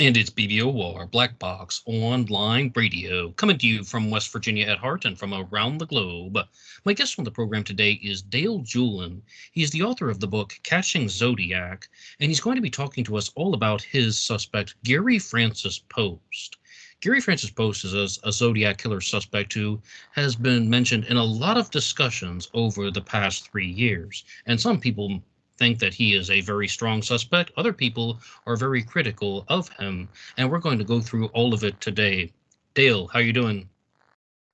And it's BBOR Black Box Online Radio, coming to you from West Virginia at heart and from around the globe. My guest on the program today is Dale Julin. He's the author of the book Catching Zodiac, and he's going to be talking to us all about his suspect, Gary Francis Poste. Gary Francis Poste is a Zodiac killer suspect who has been mentioned in a lot of discussions over the past 3 years, and some people think that he is a very strong suspect. Other people are very critical of him, and we're going to go through all of it today. Dale, how you doing?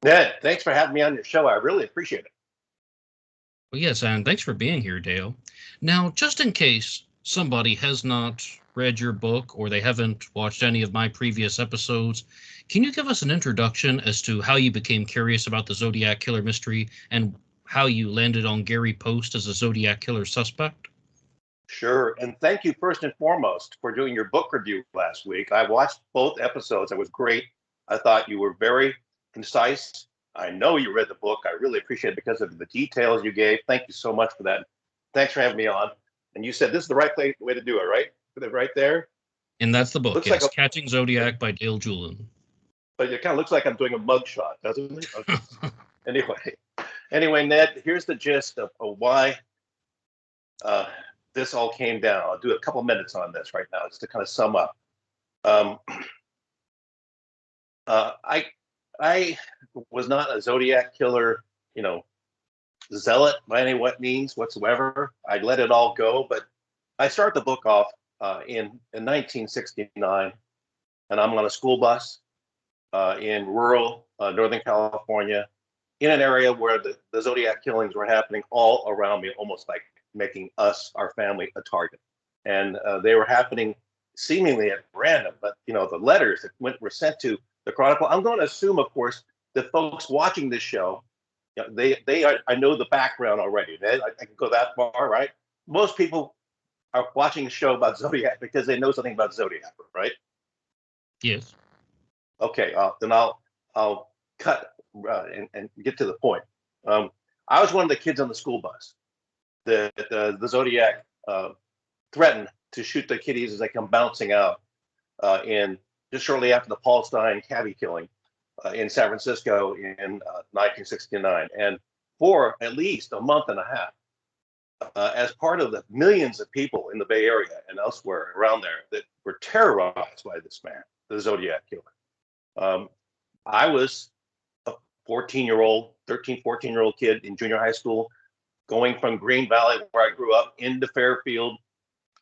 Ned, thanks for having me on your show. I really appreciate it. Well, yes, and thanks for being here, Dale. Now, just in case somebody has not read your book or they haven't watched any of my previous episodes, can you give us an introduction as to how you became curious about the Zodiac killer mystery and how you landed on Gary Poste as a Zodiac killer suspect? Sure. And thank you first and foremost for doing your book review last week. I watched both episodes. It was great. I thought you were very concise. I know you read the book. I really appreciate it because of the details you gave. Thank you so much for that. Thanks for having me on. And you said this is the right way to do it, right? Put it right there. And that's the book, Looks yes, like Catching Zodiac by Dale Julin. but it kind of looks like I'm doing a mug shot, doesn't it? Okay. Anyway, Ned, here's the gist of why this all came down. I'll do a couple minutes on this right now just to kind of sum up. Um, I was not a Zodiac killer, zealot by any means whatsoever. I let it all go, but I start the book off in 1969, and I'm on a school bus in rural Northern California, in an area where the Zodiac killings were happening all around me, almost like making us, our family, a target. And they were happening seemingly at random, but the letters that were sent to the Chronicle. I'm going to assume, of course, that folks watching this show, I know the background already. I can go that far, right? Most people are watching a show about Zodiac because they know something about Zodiac, right? Yes. Okay, then I'll cut and get to the point. I was one of the kids on the school bus that the Zodiac threatened to shoot the kiddies as they come bouncing out in just shortly after the Paul Stine cabbie killing in San Francisco in 1969. And for at least a month and a half, as part of the millions of people in the Bay Area and elsewhere around there that were terrorized by this man, the Zodiac killer. I was a 13, 14-year-old kid in junior high school, going from Green Valley, where I grew up, into Fairfield,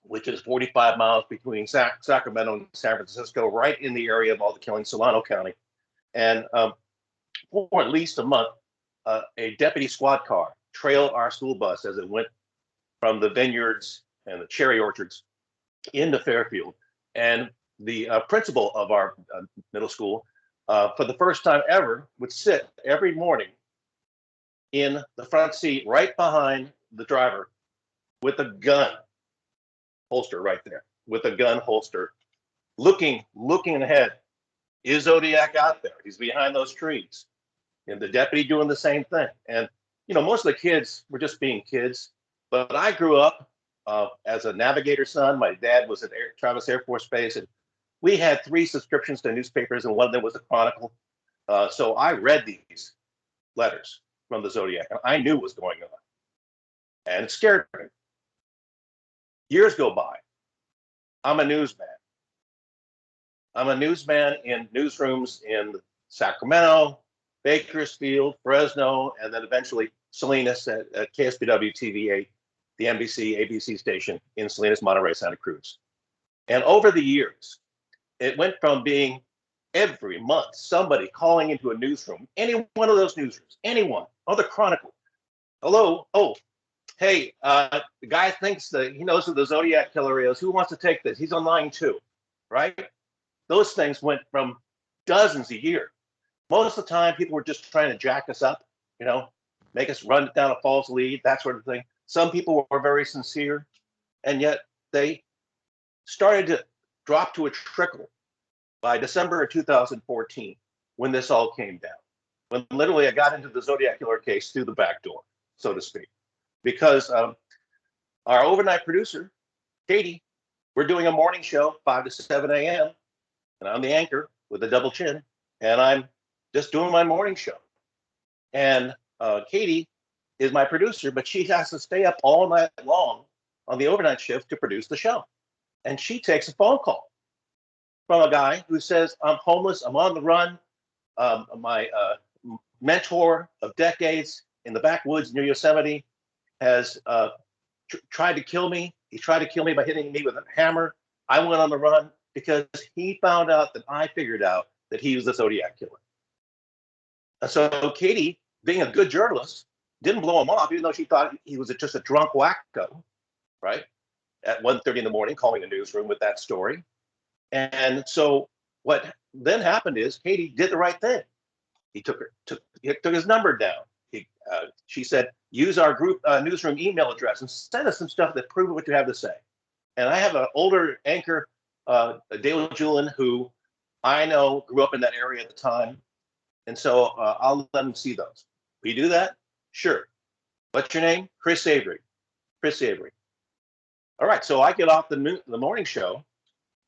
which is 45 miles between Sacramento and San Francisco, right in the area of all the killings, Solano County. And for at least a month, a deputy squad car trailed our school bus as it went from the vineyards and the cherry orchards into Fairfield. And the principal of our middle school, for the first time ever, would sit every morning in the front seat right behind the driver with a gun holster right there, with a gun holster, looking ahead. Is Zodiac out there? He's behind those trees. And the deputy doing the same thing. And, most of the kids were just being kids. But I grew up as a navigator son. My dad was at Travis Air Force Base, and we had 3 subscriptions to newspapers, and one of them was the Chronicle. So I read these letters from the Zodiac, and I knew what was going on. And it scared me. Years go by. I'm a newsman. I'm a newsman in newsrooms in Sacramento, Bakersfield, Fresno, and then eventually Salinas at KSPW TV8, the NBC, ABC station in Salinas, Monterey, Santa Cruz. And over the years, it went from being every month somebody calling into a newsroom, any one of those newsrooms, anyone, or the Chronicle. Hello, hey, the guy thinks that he knows who the Zodiac killer is. Who wants to take this? He's on line 2, right? Those things went from dozens a year. Most of the time, people were just trying to jack us up, make us run down a false lead, that sort of thing. Some people were very sincere, and yet they started to drop to a trickle by December of 2014, when this all came down. When literally I got into the Zodiac killer case through the back door, so to speak. Because our overnight producer, Katie, we're doing a morning show, 5 to 7 a.m., and I'm the anchor with a double chin, and I'm just doing my morning show. And Katie is my producer, but she has to stay up all night long on the overnight shift to produce the show. And she takes a phone call from a guy who says, I'm homeless, I'm on the run. My mentor of decades in the backwoods near Yosemite has tried to kill me. He tried to kill me by hitting me with a hammer. I went on the run because he found out that I figured out that he was the Zodiac killer. So Katie, being a good journalist, didn't blow him off, even though she thought he was just a drunk wacko, right? At 1:30 in the morning, calling the newsroom with that story. And so what then happened is Katie did the right thing. He took his number down. She said, use our group newsroom email address and send us some stuff that proves what you have to say. And I have an older anchor, Dale Julin, who I know grew up in that area at the time. And so I'll let him see those. Will you do that? Sure. What's your name? Chris Avery. Chris Avery. All right. So I get off the morning show,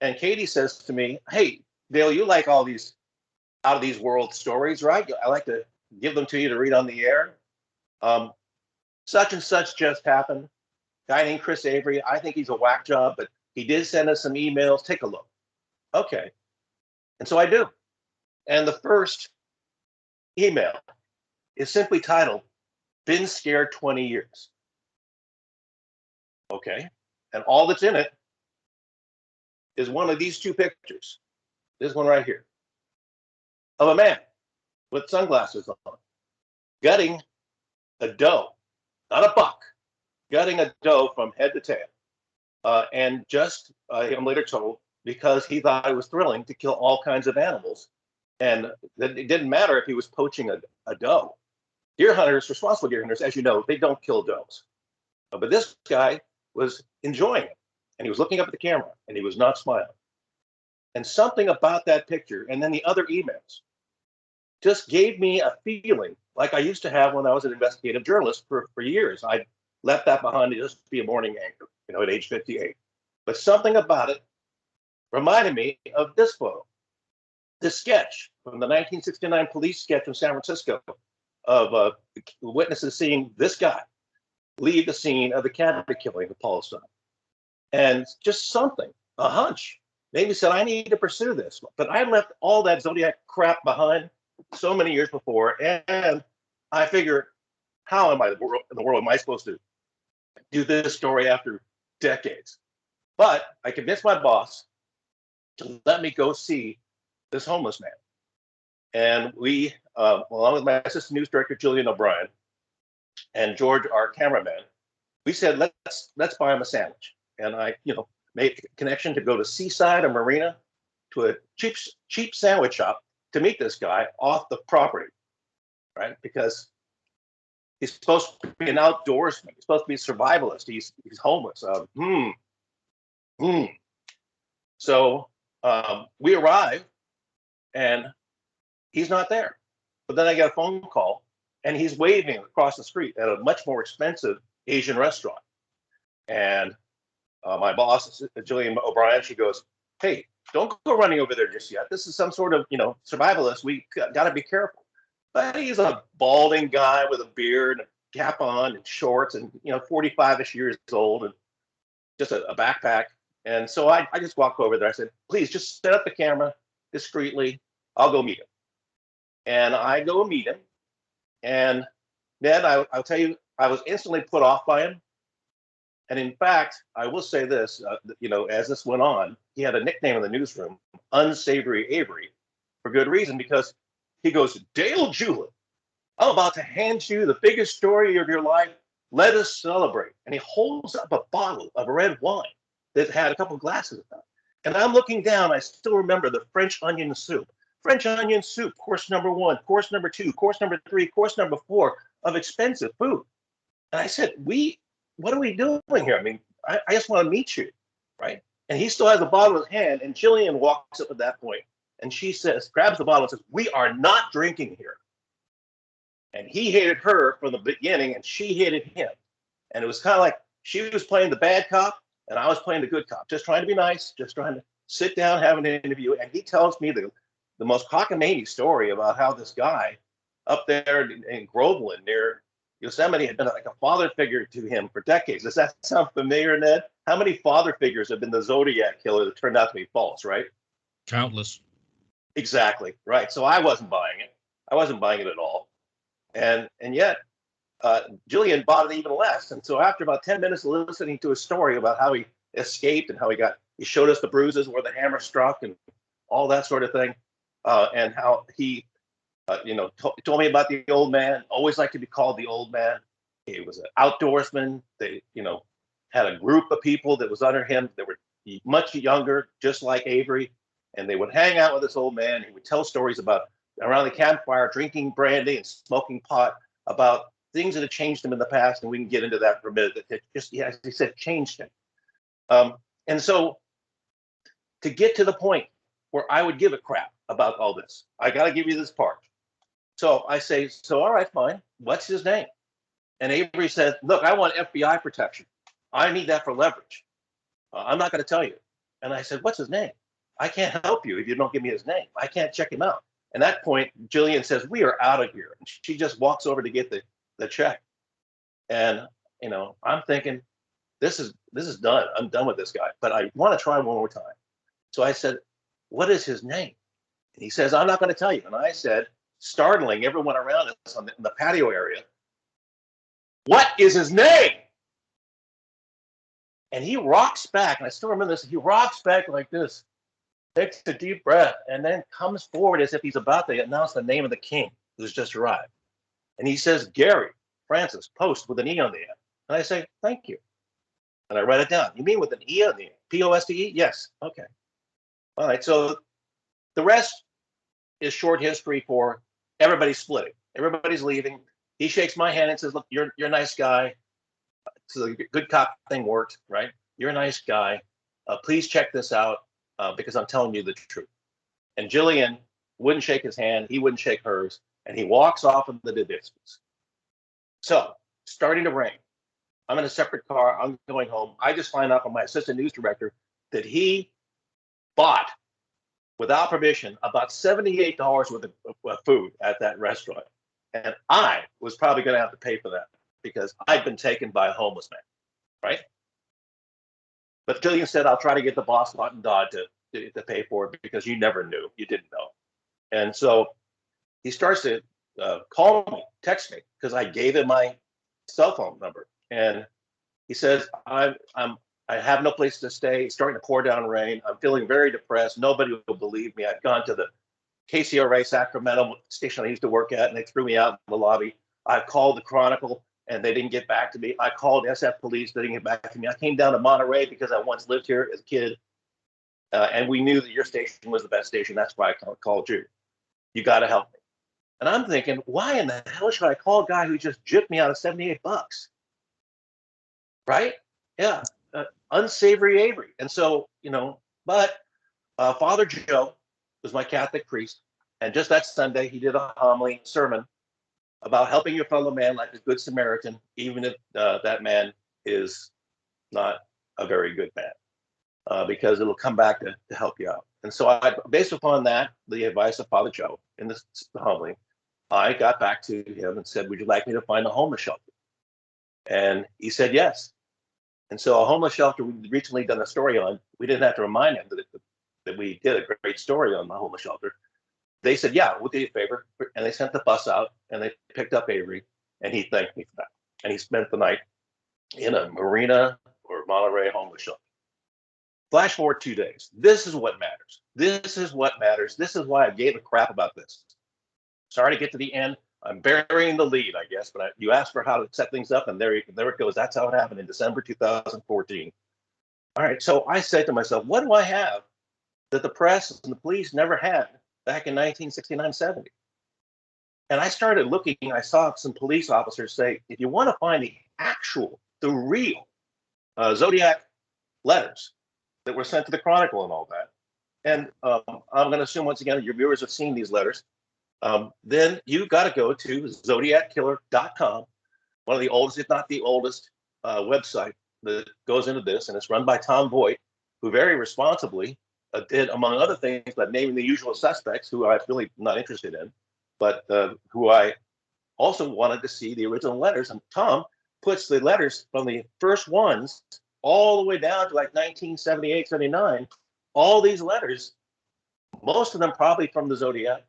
and Katie says to me, hey, Dale, you like all these out of these world stories, right? I like to give them to you to read on the air. Such and such just happened. Guy named Chris Avery. I think he's a whack job, but he did send us some emails. Take a look. Okay. And so I do. And the first email is simply titled, Been Scared 20 Years. Okay. And all that's in it is one of these two pictures. This one right here. Of a man with sunglasses on, gutting a doe, not a buck, gutting a doe from head to tail. And just, I'm later told, because he thought it was thrilling to kill all kinds of animals. And that it didn't matter if he was poaching a doe. Deer hunters, responsible deer hunters, as you know, they don't kill does. But this guy was enjoying it. And he was looking up at the camera, and he was not smiling. And something about that picture, and then the other emails, just gave me a feeling like I used to have when I was an investigative journalist for years. I left that behind to just be a morning anchor, at age 58. But something about it reminded me of this photo, this sketch from the 1969 police sketch from San Francisco of witnesses seeing this guy leave the scene of the cabinet killing of Palestine. And just something, a hunch, made me say, I need to pursue this. But I left all that Zodiac crap behind so many years before, and I figured, how in the world am I supposed to do this story after decades? But I convinced my boss to let me go see this homeless man. And we, along with my assistant news director, Julian O'Brien, and George, our cameraman, we said, let's buy him a sandwich. And I, made a connection to go to Seaside or Marina to a cheap sandwich shop to meet this guy off the property, right? Because he's supposed to be an outdoorsman. He's supposed to be a survivalist. He's homeless. So we arrive, and he's not there. But then I get a phone call, and he's waving across the street at a much more expensive Asian restaurant. And my boss, Julian O'Brien, she goes, hey, don't go running over there just yet. This is some sort of, survivalist. We got to be careful. But he's a balding guy with a beard and a cap on and shorts and, 45-ish years old and just a backpack. And so I just walked over there. I said, please just set up the camera discreetly. I'll go meet him. And I go meet him. And then I'll tell you, I was instantly put off by him. And in fact, I will say this, as this went on, he had a nickname in the newsroom, Unsavory Avery, for good reason, because he goes, Dale Julin, I'm about to hand you the biggest story of your life. Let us celebrate. And he holds up a bottle of red wine that had a couple glasses in it. And I'm looking down, I still remember the French onion soup. French onion soup, course number 1, course number 2, course number 3, course number 4 of expensive food. And I said, what are we doing here? I mean, I just want to meet you, right? And he still has the bottle in his hand, and Jillian walks up at that point, and she says, grabs the bottle and says, we are not drinking here. And he hated her from the beginning, and she hated him. And it was kind of like she was playing the bad cop, and I was playing the good cop, just trying to be nice, just trying to sit down, have an interview, and he tells me the most cockamamie story about how this guy up there in Groveland near Yosemite had been like a father figure to him for decades. Does that sound familiar, Ned? How many father figures have been the Zodiac killer that turned out to be false, right? Countless. Exactly, right. So I wasn't buying it. I wasn't buying it at all. And yet, Julin bought it even less. And so after about 10 minutes of listening to his story about how he escaped and how he showed us the bruises where the hammer struck and all that sort of thing, and how he told me about the old man, always liked to be called the old man. He was an outdoorsman. They, had a group of people that was under him that were much younger, just like Avery. And they would hang out with this old man. He would tell stories about around the campfire, drinking brandy and smoking pot, about things that had changed him in the past. And we can get into that for a minute. That just, as he said, changed him. And so to get to the point where I would give a crap about all this, I got to give you this part. So I say, all right, fine. What's his name? And Avery says, look, I want FBI protection. I need that for leverage. I'm not going to tell you. And I said, what's his name? I can't help you if you don't give me his name. I can't check him out. And at that point, Julin says, we are out of here. And she just walks over to get the check. And, I'm thinking, this is done. I'm done with this guy. But I want to try one more time. So I said, what is his name? And he says, I'm not going to tell you. And I said, startling everyone around us in the patio area, what is his name? And he rocks back, and I still remember this, he rocks back like this, takes a deep breath, and then comes forward as if he's about to announce the name of the king who's just arrived. And he says, Gary Francis Poste with an E on the end. And I say, thank you. And I write it down. You mean with an E on the end? P-O-S-T-E? Yes. Okay. All right. So the rest is short history for everybody's splitting. Everybody's leaving. He shakes my hand and says, look, you're a nice guy. So the good cop thing worked, right? You're a nice guy. Please check this out because I'm telling you the truth. And Julin wouldn't shake his hand. He wouldn't shake hers. And he walks off into the distance. So starting to rain. I'm in a separate car. I'm going home. I just find out from my assistant news director that he bought, without permission, about $78 worth of food at that restaurant. And I was probably going to have to pay for that because I'd been taken by a homeless man, right? But Julin said, I'll try to get the boss, Lot and Dodd, to pay for it because you never knew. You didn't know. And so he starts to call me, text me, because I gave him my cell phone number. And he says, I have no place to stay. It's starting to pour down rain. I'm feeling very depressed. Nobody will believe me. I've gone to the KCRA Sacramento station I used to work at, and they threw me out in the lobby. I called the Chronicle, and they didn't get back to me. I called SF Police. They didn't get back to me. I came down to Monterey because I once lived here as a kid, and we knew that your station was the best station. That's why I called you. You got to help me. And I'm thinking, why in the hell should I call a guy who just gypped me out of $78? Right? Yeah. Unsavory Avery. And so, but Father Joe was my Catholic priest. And just that Sunday, he did a homily sermon about helping your fellow man like a good Samaritan, even if that man is not a very good man, because it'll come back to help you out. And so based upon that, the advice of Father Joe in the homily, I got back to him and said, would you like me to find a homeless shelter? And he said, yes. And so a homeless shelter we'd recently done a story on, we didn't have to remind him that we did a great story on the homeless shelter. They said, yeah, we'll do you a favor. And they sent the bus out and they picked up Avery and he thanked me for that. And he spent the night in a Marina or Monterey homeless shelter. Flash forward 2 days. This is what matters. This is what matters. This is why I gave a crap about this. Sorry to get to the end. I'm burying the lead, I guess, but you asked for how to set things up, and there it goes. That's how it happened in December 2014. All right, so I said to myself, what do I have that the press and the police never had back in 1969-70? And I started looking, I saw some police officers say, if you want to find the real Zodiac letters that were sent to the Chronicle and all that, and I'm going to assume, once again, your viewers have seen these letters, then you got to go to ZodiacKiller.com, one of the oldest, if not the oldest, website that goes into this, and it's run by Tom Voigt, who very responsibly did, among other things, but naming the usual suspects, who I'm really not interested in, but who I also wanted to see the original letters. And Tom puts the letters from the first ones all the way down to like 1978, 79. All these letters, most of them probably from the Zodiac,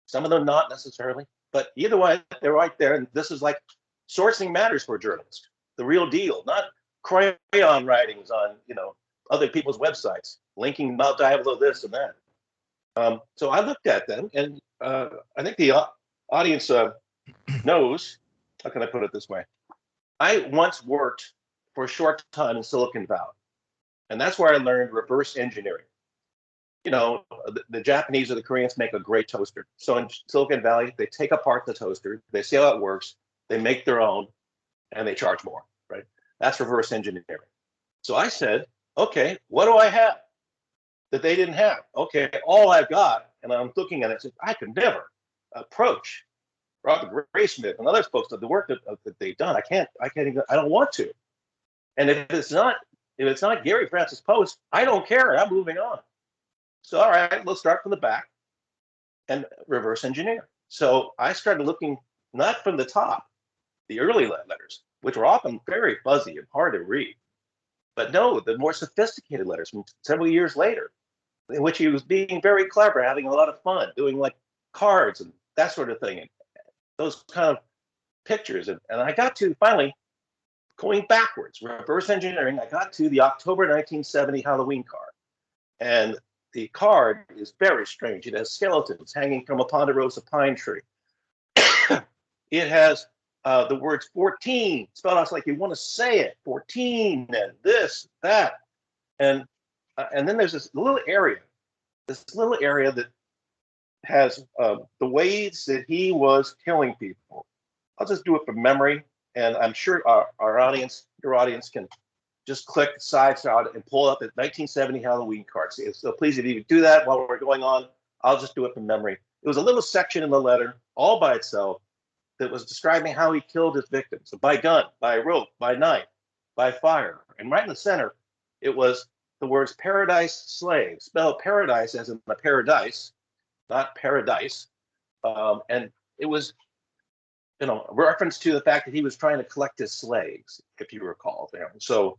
some of them not necessarily, but either way, they're right there. And this is like sourcing matters for a journalist, the real deal, not crayon writings on, other people's websites, linking Mount Diablo this and that. So I looked at them, and I think the audience knows, how can I put it this way? I once worked for a short time in Silicon Valley, and that's where I learned reverse engineering. The Japanese or the Koreans make a great toaster. So in Silicon Valley, they take apart the toaster, they see how it works, they make their own, and they charge more, right? That's reverse engineering. So I said, okay, what do I have that they didn't have? Okay, all I've got, and I'm looking at it, said, I could never approach Robert Graysmith and other folks of the work that they've done. I can't even, I don't want to. And if it's not Gary Francis Post, I don't care. I'm moving on. So, all right, let's start from the back and reverse engineer. So I started looking not from the top, the early letters, which were often very fuzzy and hard to read, but no, the more sophisticated letters from several years later, in which he was being very clever, having a lot of fun, doing like cards and that sort of thing, and those kind of pictures. And I got to finally, going backwards, reverse engineering, I got to the October 1970 Halloween card. And the card is very strange. It has skeletons hanging from a ponderosa pine tree. It has the words 14 spelled out like you want to say it, 14, and this, that. And then there's this little area that has the ways that he was killing people. I'll just do it from memory, and I'm sure our audience, your audience, can just click the sides out and pull up the 1970 Halloween cards. So please, if you do that while we're going on, I'll just do it from memory. It was a little section in the letter all by itself that was describing how he killed his victims, by gun, by rope, by knife, by fire. And right in the center, it was the words paradise slave, spelled paradise as in a paradise, not paradise. And it was, a reference to the fact that he was trying to collect his slaves, if you recall. So,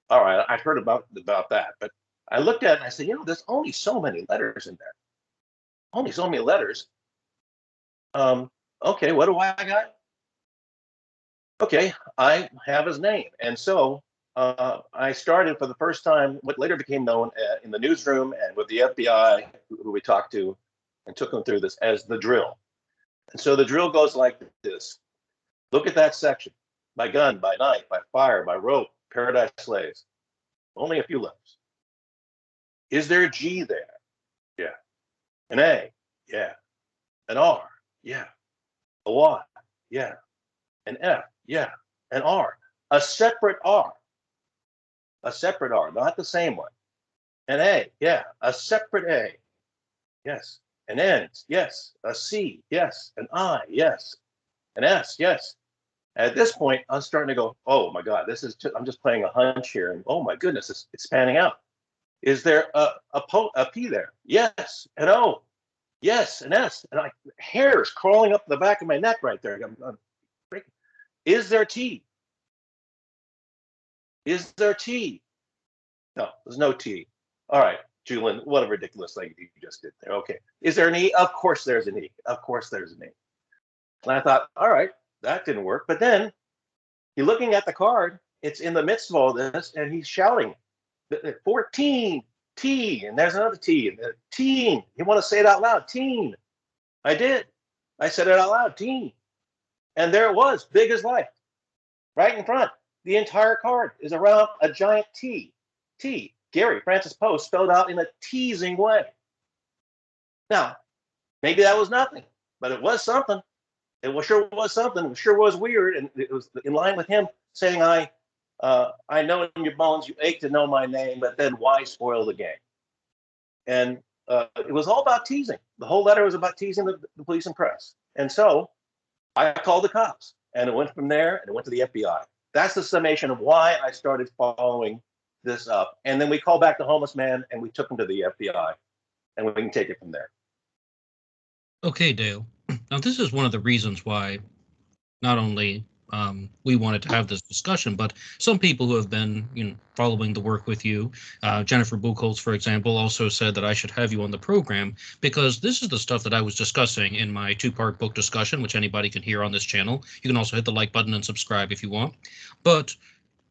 all right, I'd heard about that, but I looked at it and I said, there's only so many letters in there. Only so many letters. Okay, what do I got? Okay, I have his name. And so I started for the first time what later became known in the newsroom and with the FBI, who we talked to and took them through this, as the drill. And so the drill goes like this. Look at that section. By gun, by knife, by fire, by rope, paradise slaves. Only a few letters. Is there a G there? Yeah. An A? Yeah. An R? Yeah. A Y? Yeah. An F? Yeah. An R? A separate R? A separate R, not the same one. An A? Yeah. A separate A? Yes. An N? Yes. A C? Yes. An I? Yes. An S? Yes. At this point, I'm starting to go, oh my God, I'm just playing a hunch here. And oh my goodness, it's panning out. Is there a P there? Yes. An O? Yes. An S? And hairs crawling up the back of my neck right there. I'm breaking. Is there T? Is there T? No, there's no T. All right, Julin, what a ridiculous thing you just did there. Okay. Is there an E? Of course there's an E. Of course there's an E. And I thought, all right, that didn't work. But then you're looking at the card, it's in the midst of all this, and he's shouting, 14, T, and there's another T, teen. You want to say it out loud, teen. I did. I said it out loud, teen. And there it was, big as life, right in front. The entire card is around a giant T. T, Gary Francis Post, spelled out in a teasing way. Now, maybe that was nothing, but it was something. It sure was something. It sure was weird, and it was in line with him saying, I know in your bones you ache to know my name, but then why spoil the game? And it was all about teasing. The whole letter was about teasing the police and press. And so I called the cops, and it went from there, and it went to the FBI. That's the summation of why I started following this up. And then we called back the homeless man and we took him to the FBI, and we can take it from there. Okay, Dale. Now, this is one of the reasons why not only we wanted to have this discussion, but some people who have been, following the work with you, Jennifer Buchholz, for example, also said that I should have you on the program because this is the stuff that I was discussing in my two-part book discussion, which anybody can hear on this channel. You can also hit the like button and subscribe if you want. But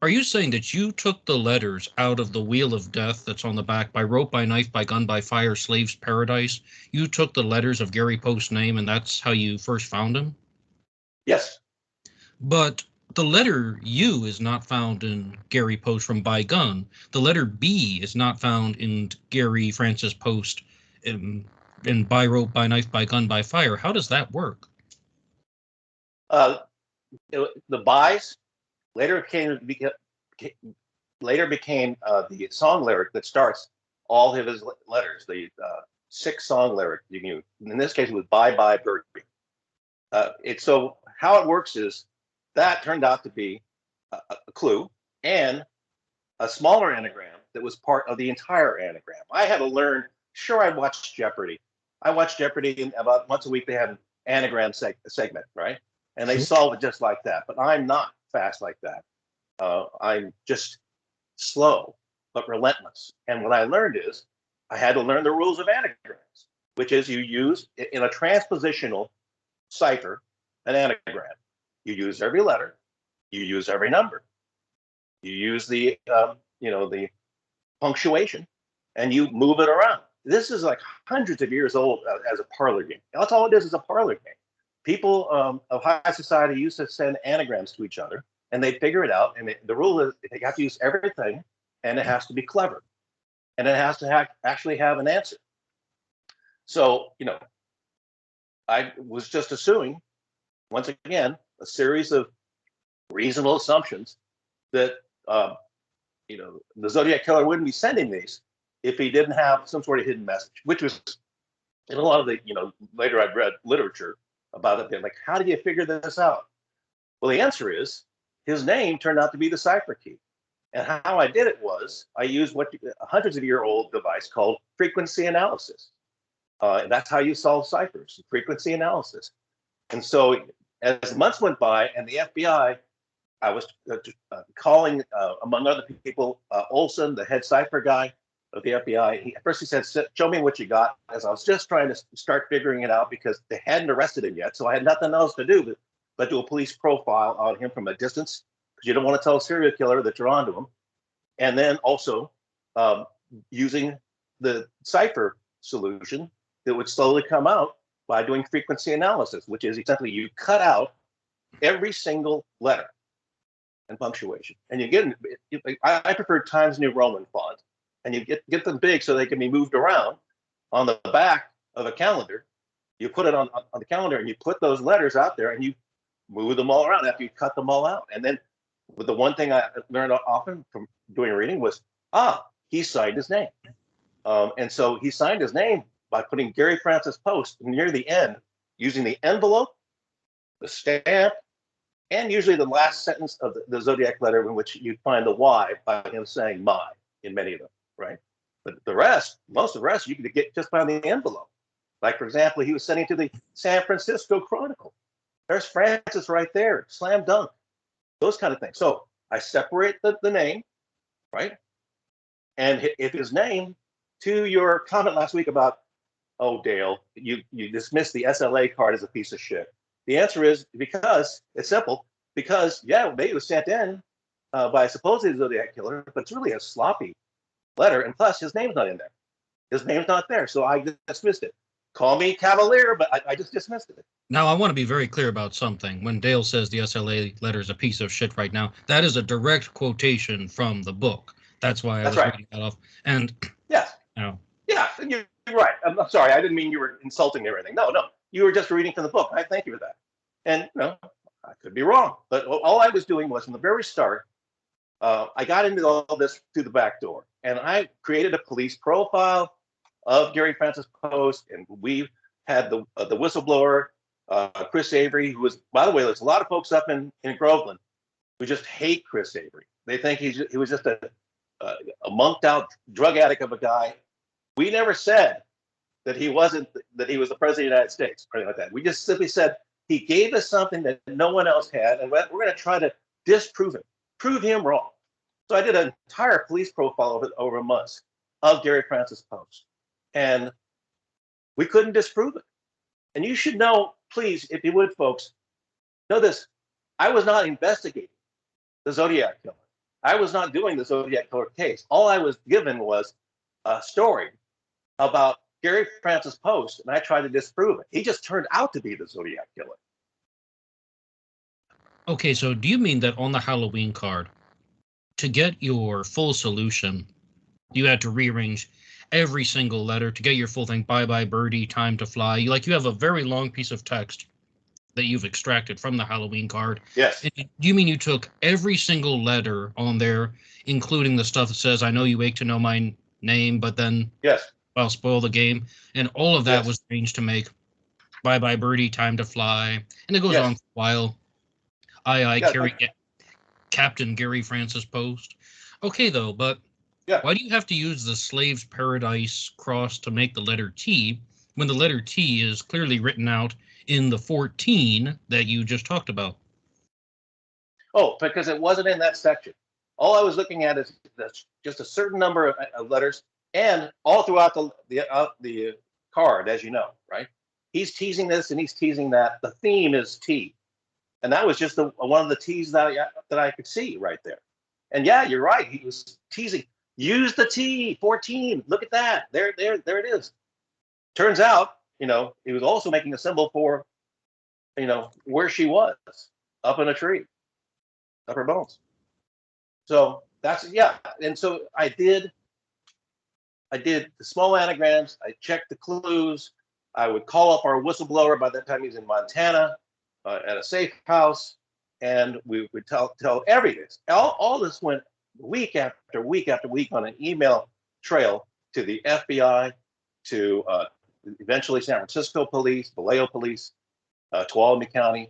are you saying that you took the letters out of the Wheel of Death that's on the back, by rope, by knife, by gun, by fire, slaves, paradise? You took the letters of Gary Post's name, and that's how you first found him? Yes. But the letter U is not found in Gary Post from By Gun. The letter B is not found in Gary Francis Post in By Rope, By Knife, By Gun, By Fire. How does that work? The buys later became the song lyric that starts all of his letters. The 6 song lyric you can use. In this case, it was Bye Bye Birdie. So how it works is that turned out to be a clue and a smaller anagram that was part of the entire anagram. I had to learn. Sure, I watched Jeopardy. I watched Jeopardy, and about once a week they had an anagram segment, right? And they solve it just like that. But I'm not fast like that. I'm just slow but relentless. And what I learned is I had to learn the rules of anagrams, which is you use in a transpositional cipher an anagram. You use every letter, you use every number, you use the the punctuation, and you move it around. This is like hundreds of years old as a parlor game. That's all it is a parlor game. People of high society used to send anagrams to each other, and they figure it out. And the rule is they have to use everything, and it has to be clever, and it has to actually have an answer. So I was just assuming, once again, a series of reasonable assumptions that the Zodiac killer wouldn't be sending these if he didn't have some sort of hidden message, which was in a lot of the later I've read literature about it. They're like, how did you figure this out? Well, the answer is his name turned out to be the cipher key. And how I did it was I used a hundreds of year old device called frequency analysis. And that's how you solve ciphers, frequency analysis. And so as months went by and the FBI, I was calling, among other people, Olson, the head cipher guy of the FBI. First he said, show me what you got, as I was just trying to start figuring it out because they hadn't arrested him yet. So I had nothing else to do but do a police profile on him from a distance, because you don't want to tell a serial killer that you're onto him. And then also using the cipher solution that would slowly come out by doing frequency analysis, which is essentially you cut out every single letter and punctuation. And you get, I prefer Times New Roman font, and you get them big so they can be moved around on the back of a calendar. You put it on the calendar and you put those letters out there and you move them all around after you cut them all out. And then the one thing I learned often from doing reading was, he signed his name. And so he signed his name by putting Gary Francis Post near the end, using the envelope, the stamp, and usually the last sentence of the Zodiac letter, in which you find the Y by him saying "my" in many of them, right? But the rest, most of the rest, you can get just by the envelope. Like, for example, he was sending to the San Francisco Chronicle. There's Francis right there, slam dunk, those kind of things. So I separate the name, right? And if his name, to your comment last week about, oh, Dale, you dismissed the SLA card as a piece of shit. The answer is because it's simple. Because, yeah, maybe it was sent in by supposedly the Zodiac killer, but it's really a sloppy letter. And plus, his name's not in there. His name's not there. So I dismissed it. Call me cavalier, but I just dismissed it. Now, I want to be very clear about something. When Dale says the SLA letter is a piece of shit right now, that is a direct quotation from the book. That's why I was reading that off. And yes. Yeah, you're right. I'm sorry. I didn't mean you were insulting me or anything. No. You were just reading from the book. I thank you for that. And I could be wrong. But all I was doing was, from the very start, I got into all this through the back door. And I created a police profile of Gary Francis Post. And we had the whistleblower, Chris Avery, who was, by the way, there's a lot of folks up in Groveland who just hate Chris Avery. They think he was just a monked out drug addict of a guy. We never said that he was the president of the United States or anything like that. We just simply said he gave us something that no one else had, and we're going to try to disprove it, prove him wrong. So I did an entire police profile over months of Gary Francis Poste, and we couldn't disprove it. And you should know, please, if you would, folks, know this. I was not investigating the Zodiac killer. I was not doing the Zodiac killer case. All I was given was a story about Gary Francis Poste, and I tried to disprove it. He just turned out to be the Zodiac killer. Okay, so do you mean that on the Halloween card, to get your full solution, you had to rearrange every single letter to get your full thing? Bye bye birdie, time to fly. You have a very long piece of text that you've extracted from the Halloween card. Yes. And do you mean you took every single letter on there, including the stuff that says, I know you wake to know my name, but then yes, I'll spoil the game, and all of that yes. was arranged to make bye bye birdie, time to fly, and it goes yes. on for a while. I yeah, carry Captain Gary Francis Poste. Okay, though, but yeah. why do you have to use the Slave's Paradise cross to make the letter T when the letter T is clearly written out in the 14 that you just talked about? Oh, because it wasn't in that section. All I was looking at is just a certain number of letters, and all throughout the card, as you know, right? He's teasing this and he's teasing that. The theme is T. And that was just one of the T's that I could see right there. And yeah, you're right. He was teasing. Use the T, 14. Look at that. There it is. Turns out, he was also making a symbol for, where she was, up in a tree, up her bones. So that's, yeah. And so I did the small anagrams. I checked the clues. I would call up our whistleblower. By that time, he's in Montana. At a safe house, and we would tell everything. All this went week after week after week on an email trail to the FBI, to eventually San Francisco police, Vallejo police, Tuolumne County.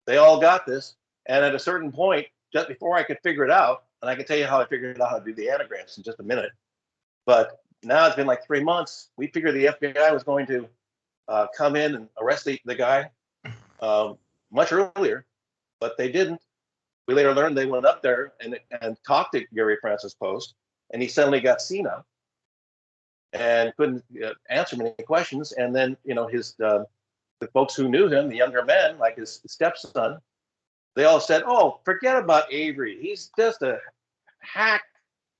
They all got this, and at a certain point, just before I could figure it out, and I can tell you how I figured out how to do the anagrams in just a minute, but now it's been like 3 months. We figured the FBI was going to come in and arrest the guy much earlier, but they didn't. We later learned they went up there and talked to Gary Francis Poste, and he suddenly got senile and couldn't answer many questions. And then, the folks who knew him, the younger men, like his stepson, they all said, "Oh, forget about Avery. He's just a hack,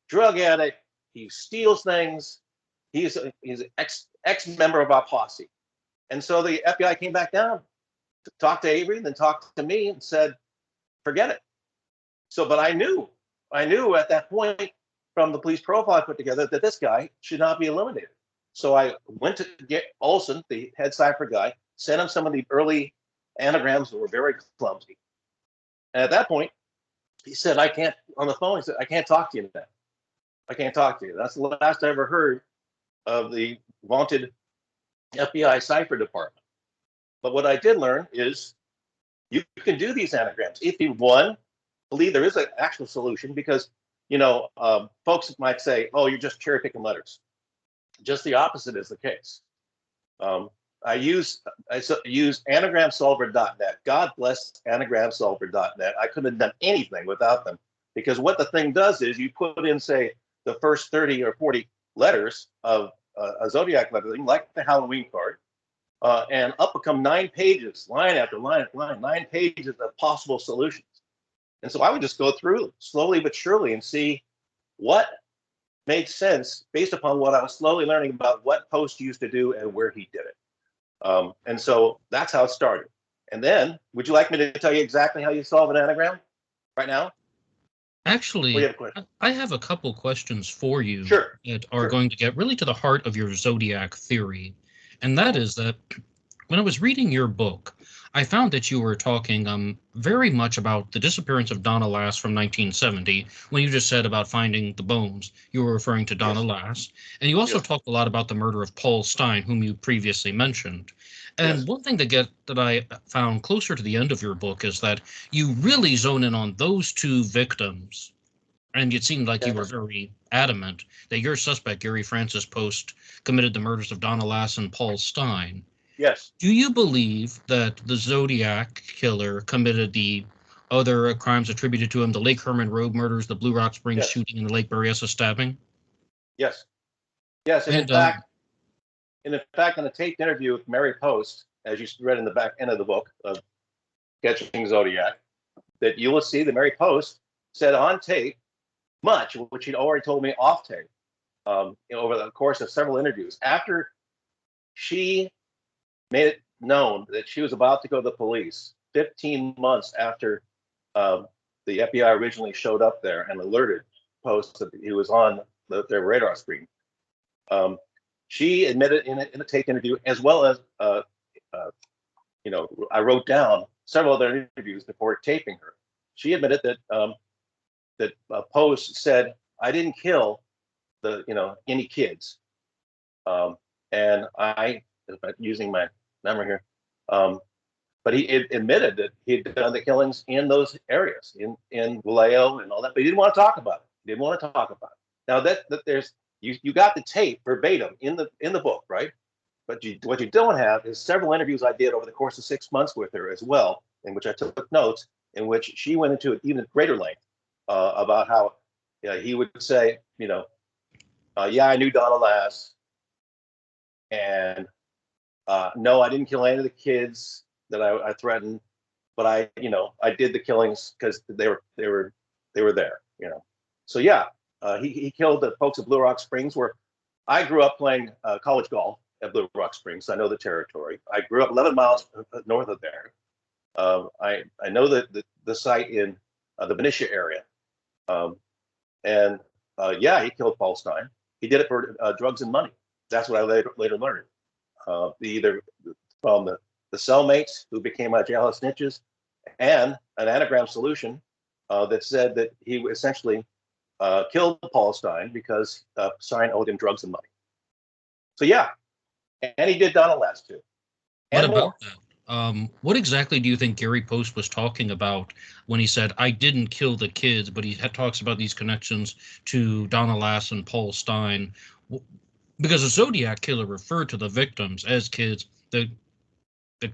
drug addict. He steals things. He's an ex-member of our posse." And so the FBI came back down, talked to Avery, then talked to me and said, forget it. So, but I knew at that point from the police profile I put together that this guy should not be eliminated. So I went to get Olson, the head cipher guy, sent him some of the early anagrams that were very clumsy. And at that point, he said, on the phone, he said, I can't talk to you now. I can't talk to you. That's the last I ever heard of the vaunted FBI cipher department. But what I did learn is you can do these anagrams if you, one, believe there is an actual solution, because, folks might say, oh, you're just cherry picking letters. Just the opposite is the case. I use anagramsolver.net. God bless anagramsolver.net. I couldn't have done anything without them, because what the thing does is you put in, say, the first 30 or 40 letters of a Zodiac lettering, like the Halloween card, and up become 9 pages, line after line after line, 9 pages of possible solutions. And so I would just go through slowly but surely and see what made sense based upon what I was slowly learning about what Poste used to do and where he did it. And so that's how it started. And then, would you like me to tell you exactly how you solve an anagram right now? Actually, I have a couple questions for you that are going to get really to the heart of your Zodiac theory. And that is that when I was reading your book, I found that you were talking very much about the disappearance of Donna Lass from 1970. When you just said about finding the bones, you were referring to Donna Lass. And you also talked a lot about the murder of Paul Stein, whom you previously mentioned. And one thing that I found closer to the end of your book is that you really zone in on those two victims And it seemed like you were Yes. very adamant that your suspect, Gary Francis Poste, committed the murders of Donna Lass and Paul Stein. Yes. Do you believe that the Zodiac killer committed the other crimes attributed to him, the Lake Herman Road murders, the Blue Rock Springs Yes. shooting, and the Lake Berryessa stabbing? Yes. Yes. And And in the taped interview with Mary Post, as you read in the back end of the book of Catching Zodiac, that you will see that Mary Post said on tape much, which he'd already told me off tape, over the course of several interviews. After she made it known that she was about to go to the police, 15 months after the FBI originally showed up there and alerted Post that he was on their radar screen. She admitted in a tape interview, as well as, I wrote down several other interviews before taping her. She admitted that Post said, "I didn't kill any kids," and using my memory here, but he admitted that he had done the killings in those areas, in Vallejo and all that, but he didn't want to talk about it. He didn't want to talk about it. Now that there's you got the tape verbatim in the book, right? But what you don't have is several interviews I did over the course of 6 months with her as well, in which I took notes, in which she went into an even greater length about how he would say, yeah, I knew Donna Lass, and no, I didn't kill any of the kids that I threatened, but I did the killings because they were there, So yeah, he killed the folks at Blue Rock Springs, where I grew up playing college golf at Blue Rock Springs. So I know the territory. I grew up 11 miles north of there. I know the site in the Benicia area, and he killed Paul Stein. He did it for drugs and money. That's what I later learned. Either from the cellmates who became my jailhouse snitches, and an anagram solution that said that he essentially killed Paul Stein because Stein owed him drugs and money. So yeah, and he did Donna Lass too. what And more. about that? What exactly do you think Gary Post was talking about when he said, "I didn't kill the kids," but he talks about these connections to Donna Lass and Paul Stein? Because the Zodiac killer referred to the victims as kids, the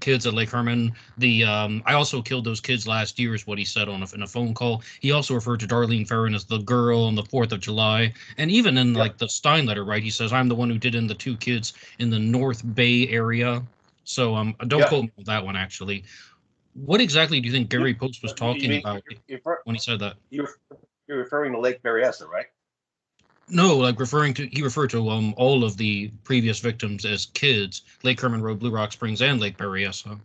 kids at Lake Herman. I also killed those kids last year, is what he said in a phone call. He also referred to Darlene Ferrin as the girl on the 4th of July. And even in like the Stein letter, right, he says, "I'm the one who did in the 2 kids in the North Bay area." So don't quote me on that one, actually. What exactly do you think Gary Post was talking about when he said that? You're referring to Lake Berryessa, right? No, like he referred to all of the previous victims as kids, Lake Herman Road, Blue Rock Springs, and Lake Berryessa,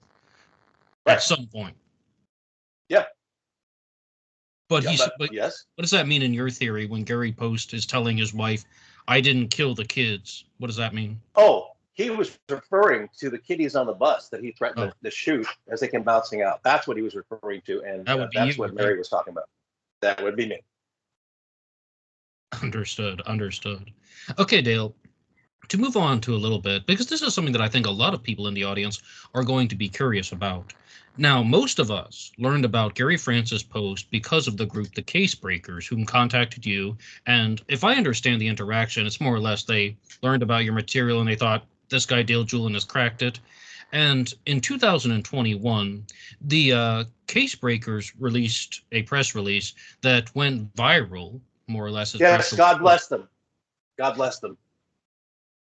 at some point. Yeah. But yes. What does that mean in your theory when Gary Post is telling his wife, "I didn't kill the kids"? What does that mean? Oh, he was referring to the kiddies on the bus that he threatened to shoot as they came bouncing out. That's what he was referring to, and that's what Mary was talking about. That would be me. Understood. Okay, Dale, to move on to a little bit, because this is something that I think a lot of people in the audience are going to be curious about. Now, most of us learned about Gary Francis Post because of the group The Case Breakers, whom contacted you. And if I understand the interaction, it's more or less they learned about your material and they thought, this guy Dale Julin has cracked it. And in 2021, the Case Breakers released a press release that went viral, more or less. Yes, God bless them. God bless them.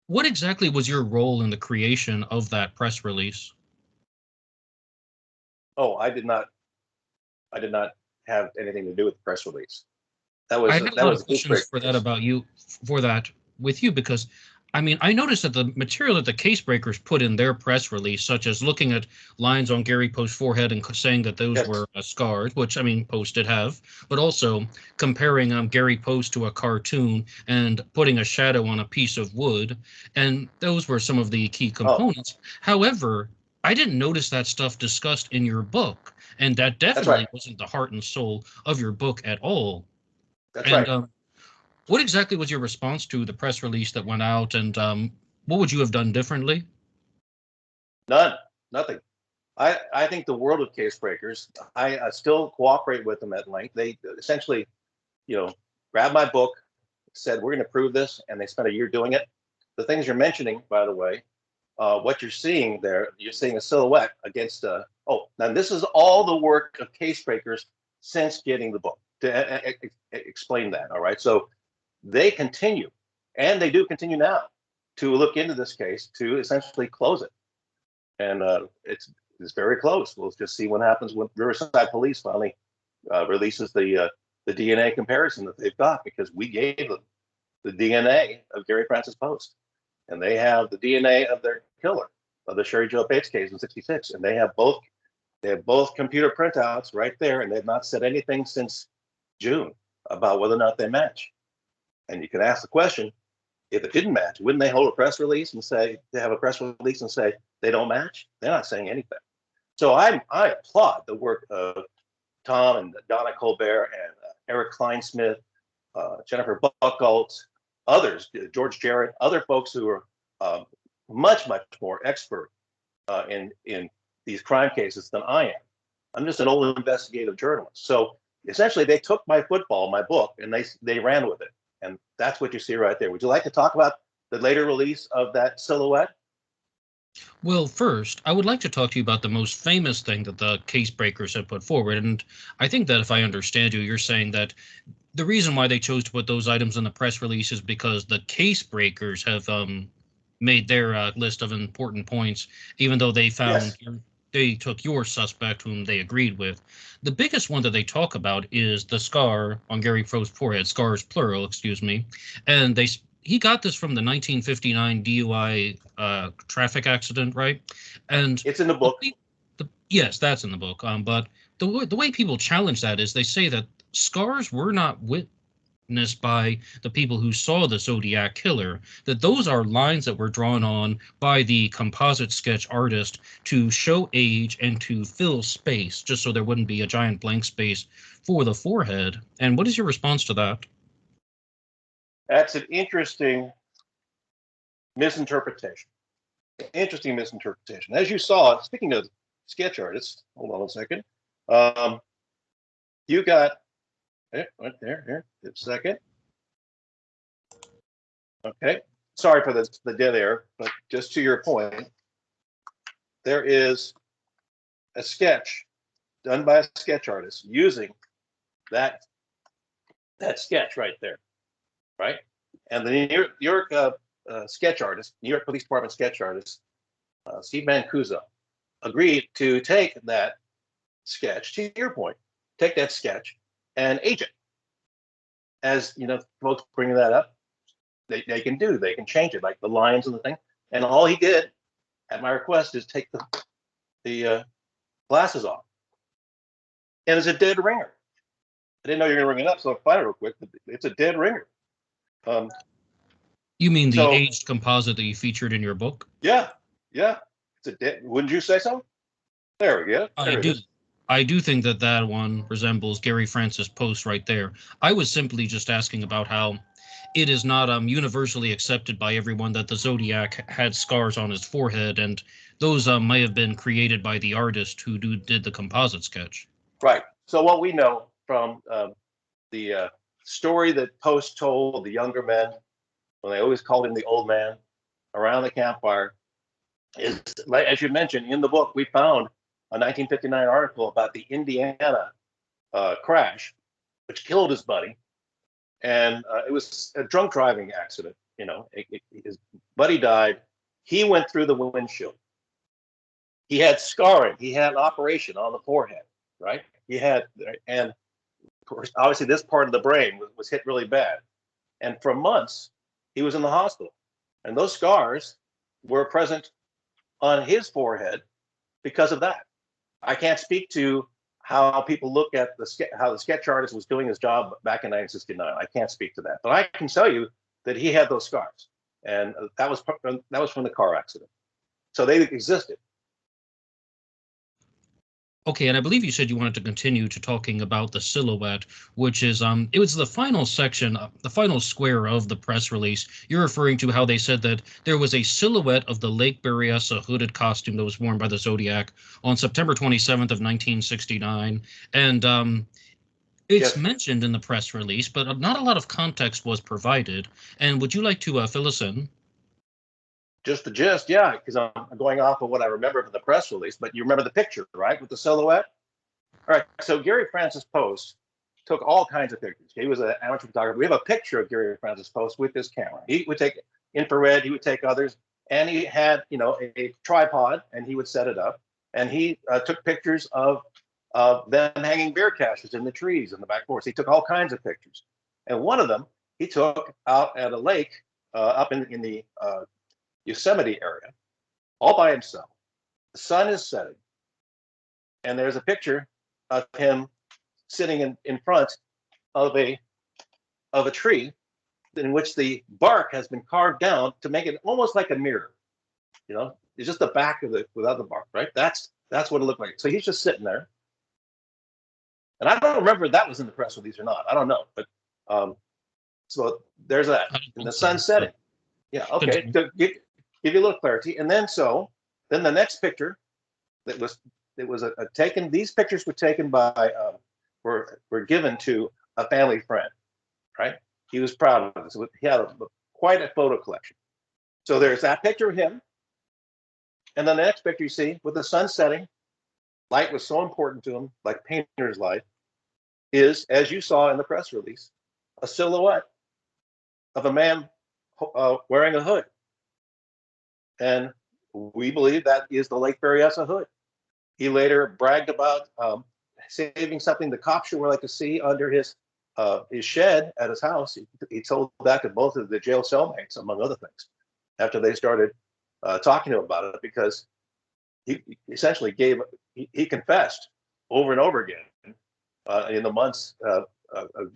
What exactly was your role in the creation of that press release? Oh, I did not have anything to do with the press release. I had a lot of questions for that with you, because I mean, I noticed that the material that the Case Breakers put in their press release, such as looking at lines on Gary Post's forehead and saying that those were scars, which I mean, Post did have, but also comparing Gary Post to a cartoon and putting a shadow on a piece of wood, and those were some of the key components. However, I didn't notice that stuff discussed in your book, and that definitely wasn't the heart and soul of your book at all. That's right. What exactly was your response to the press release that went out, and what would you have done differently? Nothing. I think the world of Case Breakers. I still cooperate with them at length. They essentially, grabbed my book, said, we're going to prove this, and they spent a year doing it. The things you're mentioning, by the way, what you're seeing there, you're seeing a silhouette against, now this is all the work of case breakers since getting the book, to explain that, all right? So they continue, and they do continue now, to look into this case to essentially close it. And it's very close. We'll just see what happens when Riverside Police finally releases the DNA comparison that they've got, because we gave them the DNA of Gary Francis Poste, and they have the DNA of their killer, of the Sherry Jo Bates case in '66, and they have both computer printouts right there, and they've not said anything since June about whether or not they match. And you can ask the question, if it didn't match, wouldn't they hold a press release and say, they have a press release and say they don't match? They're not saying anything. So I applaud the work of Tom and Donna Colbert and Eric Kleinsmith, Jennifer Buchholz, others, George Jarrett, other folks who are much, much more expert in these crime cases than I am. I'm just an old investigative journalist. So essentially they took my book, and they ran with it. And that's what you see right there. Would you like to talk about the later release of that silhouette? Well, first, I would like to talk to you about the most famous thing that the case breakers have put forward. And I think that if I understand you, you're saying that the reason why they chose to put those items in the press release is because the case breakers have made their list of important points, even though they found they took your suspect whom they agreed with. The biggest one that they talk about is the scar on Gary Frost's forehead, scars plural, excuse me. And he got this from the 1959 DUI traffic accident, right? And it's in the book. Yes, that's in the book. But the way people challenge that is they say that scars were not witnessed by the people who saw the Zodiac killer, that those are lines that were drawn on by the composite sketch artist to show age and to fill space, just so there wouldn't be a giant blank space for the forehead. And what is your response to that? That's an interesting misinterpretation. As you saw, speaking of sketch artists, hold on a second. You got right there. Here, just a second. Okay, sorry for the dead air, but just to your point, there is a sketch done by a sketch artist using that sketch right there, right? And the New York sketch artist, New York Police Department sketch artist, Steve Mancuso, agreed to take that sketch, to your point, take that sketch and age it. As you know, folks bringing that up, they can change it, like the lines and the thing. And all he did, at my request, is take the glasses off. And it's a dead ringer. I didn't know you were going to bring it up, so I'll find it real quick. But it's a dead ringer. You mean the aged composite that you featured in your book? Yeah. It's a dead. Wouldn't you say so? There we go. I do think that one resembles Gary Francis Poste right there. I was simply just asking about how it is not universally accepted by everyone that the Zodiac had scars on his forehead, and those may have been created by the artist who did the composite sketch. Right. So what we know from the story that Poste told the younger men, when they always called him the old man, around the campfire, is, as you mentioned in the book, we found a 1959 article about the Indiana crash, which killed his buddy. And it was a drunk driving accident. You know, his buddy died. He went through the windshield. He had scarring. He had an operation on the forehead, right? And of course, obviously this part of the brain was hit really bad. And for months, he was in the hospital. And those scars were present on his forehead because of that. I can't speak to how people look at how the sketch artist was doing his job back in 1969. I can't speak to that, but I can tell you that he had those scars, and that was from the car accident. So they existed. Okay, and I believe you said you wanted to continue to talking about the silhouette, which is it was the final section, the final square of the press release. You're referring to how they said that there was a silhouette of the Lake Berryessa hooded costume that was worn by the Zodiac on September 27th of 1969, and It's Yes, mentioned in the press release, but not a lot of context was provided. And would you like to fill us in? just the gist, yeah, because I'm going off of what I remember from the press release. But you remember the picture, right, with the silhouette? All right. So Gary Francis Post took all kinds of pictures. He was an amateur photographer. We have a picture of Gary Francis Post with this camera. He would take infrared. He would take others, and he had a tripod, and he would set it up, and he took pictures of them hanging beer caches in the trees in the back forest. He took all kinds of pictures, and one of them he took out at a lake up in the Yosemite area, all by himself. The sun is setting, and there's a picture of him sitting in front of a tree in which the bark has been carved down to make it almost like a mirror. It's just the back of it without the bark, right? That's what it looked like. So he's just sitting there, and I don't remember if that was in the press release or not. I don't know, but so there's that. I don't And think the so, sun setting. but Yeah, okay. continue. To give you a little clarity, and then the next picture that was taken. These pictures were taken by were given to a family friend, right? He was proud of it. So he had quite a photo collection. So there's that picture of him, and then the next picture you see with the sun setting. Light was so important to him, like painter's light, is, as you saw in the press release, a silhouette of a man wearing a hood. And we believe that is the Lake Berryessa hood. He later bragged about saving something the cops would like to see under his shed at his house. He told that to both of the jail cellmates, among other things, after they started talking to him about it, because he essentially he confessed over and over again in the months of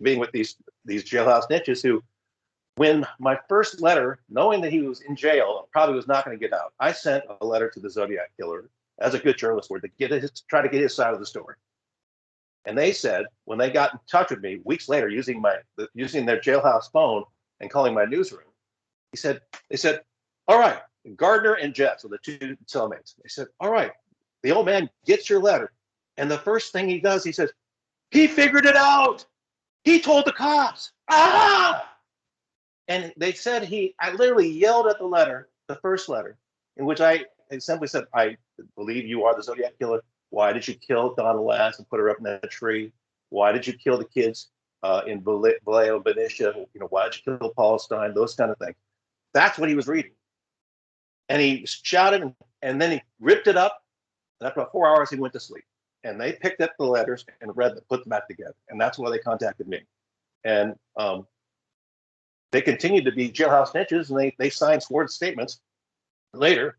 being with these jailhouse niches who, when my first letter, knowing that he was in jail, probably was not going to get out, I sent a letter to the Zodiac killer, as a good journalist would, to try to get his side of the story. And they said, when they got in touch with me weeks later, using their jailhouse phone and calling my newsroom, they said, all right, Gardner and Jeff, so the two cellmates, they said, all right, the old man gets your letter. And the first thing he does, he says, he figured it out. He told the cops. Ah! And they said I literally yelled at the letter, the first letter, in which I simply said, I believe you are the Zodiac killer. Why did you kill Donna Lass and put her up in that tree? Why did you kill the kids in Vallejo, Benicia? Why did you kill Paul Stein? Those kind of things. That's what he was reading. And he shouted, and then he ripped it up. And after about 4 hours, he went to sleep. And they picked up the letters and read them, put them back together. And that's why they contacted me. And they continued to be jailhouse niches, and they signed sworn statements later,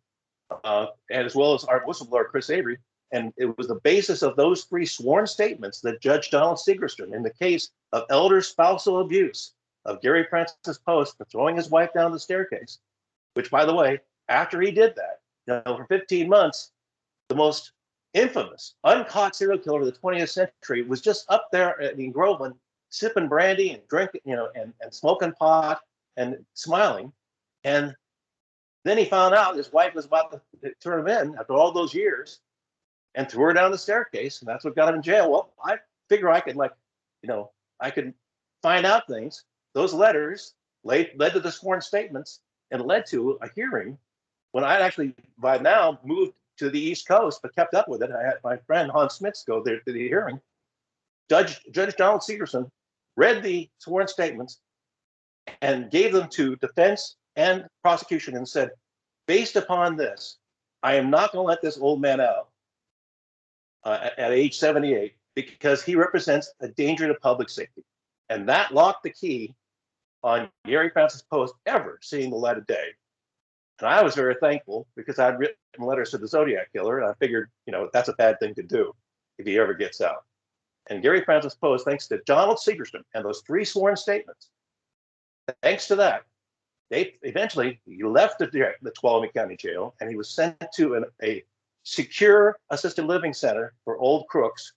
as well as our whistleblower, Chris Avery. And it was the basis of those 3 sworn statements that Judge Donald Segerstrom, in the case of elder spousal abuse of Gary Francis Post for throwing his wife down the staircase, which, by the way, after he did that, for 15 months, the most infamous, uncaught serial killer of the 20th century was just up there in Groveland, sipping brandy and drinking, and smoking pot and smiling. And then he found out his wife was about to turn him in after all those years and threw her down the staircase. And that's what got him in jail. Well, I figure I could I could find out things. Those letters led to the sworn statements and led to a hearing when I actually, by now, moved to the East Coast, but kept up with it. I had my friend Hans Smits go there to the hearing. Judge Donald Segerson read the sworn statements and gave them to defense and prosecution and said, based upon this, I am not going to let this old man out at age 78 because he represents a danger to public safety. And that locked the key on Gary Francis Post ever seeing the light of day. And I was very thankful because I'd written letters to the Zodiac killer, and I figured, that's a bad thing to do if he ever gets out. And Gary Francis Post, thanks to Donald Segerstrom and those 3 sworn statements, thanks to that, he left the Tuolumne County Jail, and he was sent to a secure assisted living center for old crooks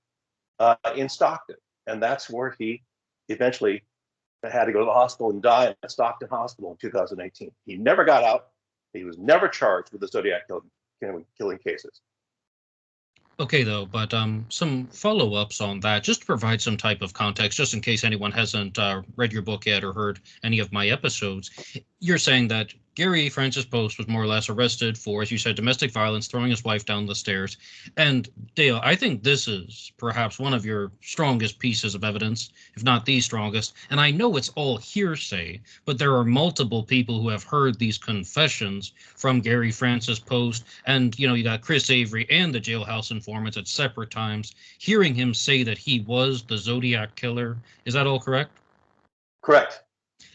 in Stockton. And that's where he eventually had to go to the hospital and die at Stockton Hospital in 2018. He never got out. He was never charged with the Zodiac killing cases. Okay, though, but some follow-ups on that, just to provide some type of context, just in case anyone hasn't read your book yet or heard any of my episodes. You're saying that Gary Francis Post was more or less arrested for, as you said, domestic violence, throwing his wife down the stairs. And Dale, I think this is perhaps one of your strongest pieces of evidence, if not the strongest. And I know it's all hearsay, but there are multiple people who have heard these confessions from Gary Francis Post. And, you got Chris Avery and the jailhouse informants at separate times, hearing him say that he was the Zodiac killer. Is that all correct? Correct.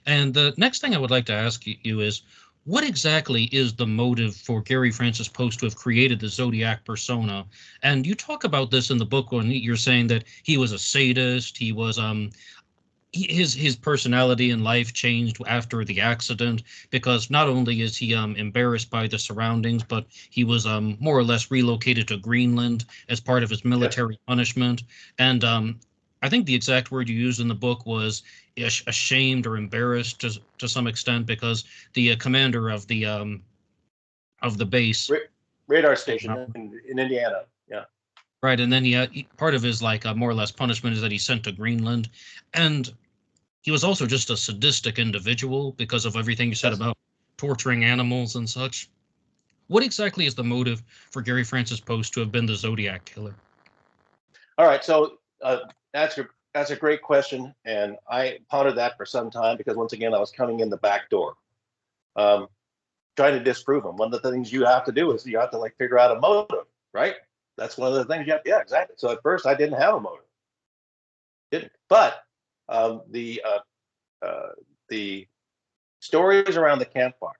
And the next thing I would like to ask you is, what exactly is the motive for Gary Francis Post to have created the Zodiac persona? And you talk about this in the book when you're saying that he was a sadist. He was his personality in life changed after the accident, because not only is he embarrassed by the surroundings, but he was more or less relocated to Greenland as part of his Yes. military punishment. And I think the exact word you used in the book was ashamed or embarrassed to some extent, because the commander of the base. Radar station in Indiana. Yeah. Right, and then part of his like more or less punishment is that he's sent to Greenland, and he was also just a sadistic individual because of everything you said Yes. about torturing animals and such. What exactly is the motive for Gary Francis Post to have been the Zodiac killer? All right. So that's a great question, and I pondered that for some time because once again I was coming in the back door, um, trying to disprove him. One of the things you have to do is you have to like figure out a motive, right? That's one of the things you have. Yeah, exactly. So at first I didn't have a motive, didn't. But the stories around the campfire,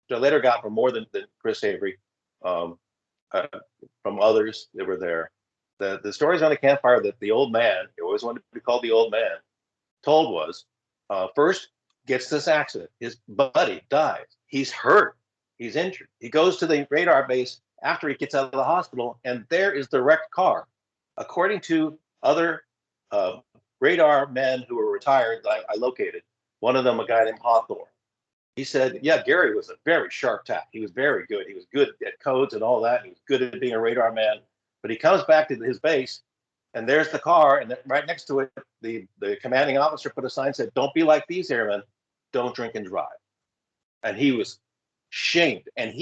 which I later got from more than Chris Avery, um, uh, from others that were there. The stories on the campfire that the old man, he always wanted to be called the old man, told was first gets this accident. His buddy dies. He's hurt. He's injured. He goes to the radar base after he gets out of the hospital, and there is the wrecked car. According to other uh, radar men who were retired, I located one of them, a guy named Hawthorne. He said, "Yeah, Gary was a very sharp tack. He was very good. He was good at codes and all that. He was good at being a radar man." But he comes back to his base, and there's the car, and right next to it, the commanding officer put a sign that said, "Don't be like these airmen. Don't drink and drive." And he was shamed. And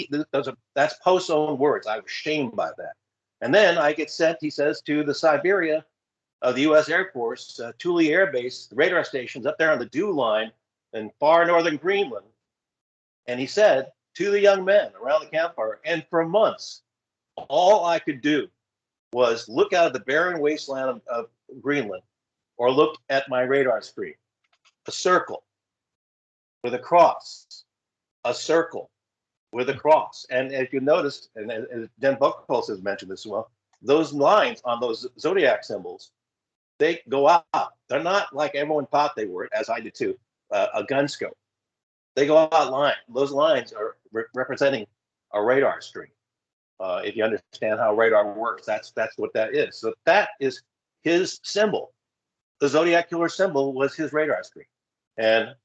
that's Post's own words. I was shamed by that. And then I get sent, he says, to the Siberia of the U.S. Air Force, Thule Air Base, the radar stations up there on the dew line in far northern Greenland. And he said to the young men around the campfire, and for months, all I could do was look out at the barren wasteland of Greenland or look at my radar screen. A circle with a cross, a circle with a cross. And if you noticed, and as Dan Buchholz has mentioned this as well, those lines on those zodiac symbols, they go out. They're not like everyone thought they were, as I did too, a gun scope. They go out line. Those lines are representing a radar screen. If you understand how radar works, that's what that is. So that is his symbol. The Zodiac killer symbol was his radar screen. And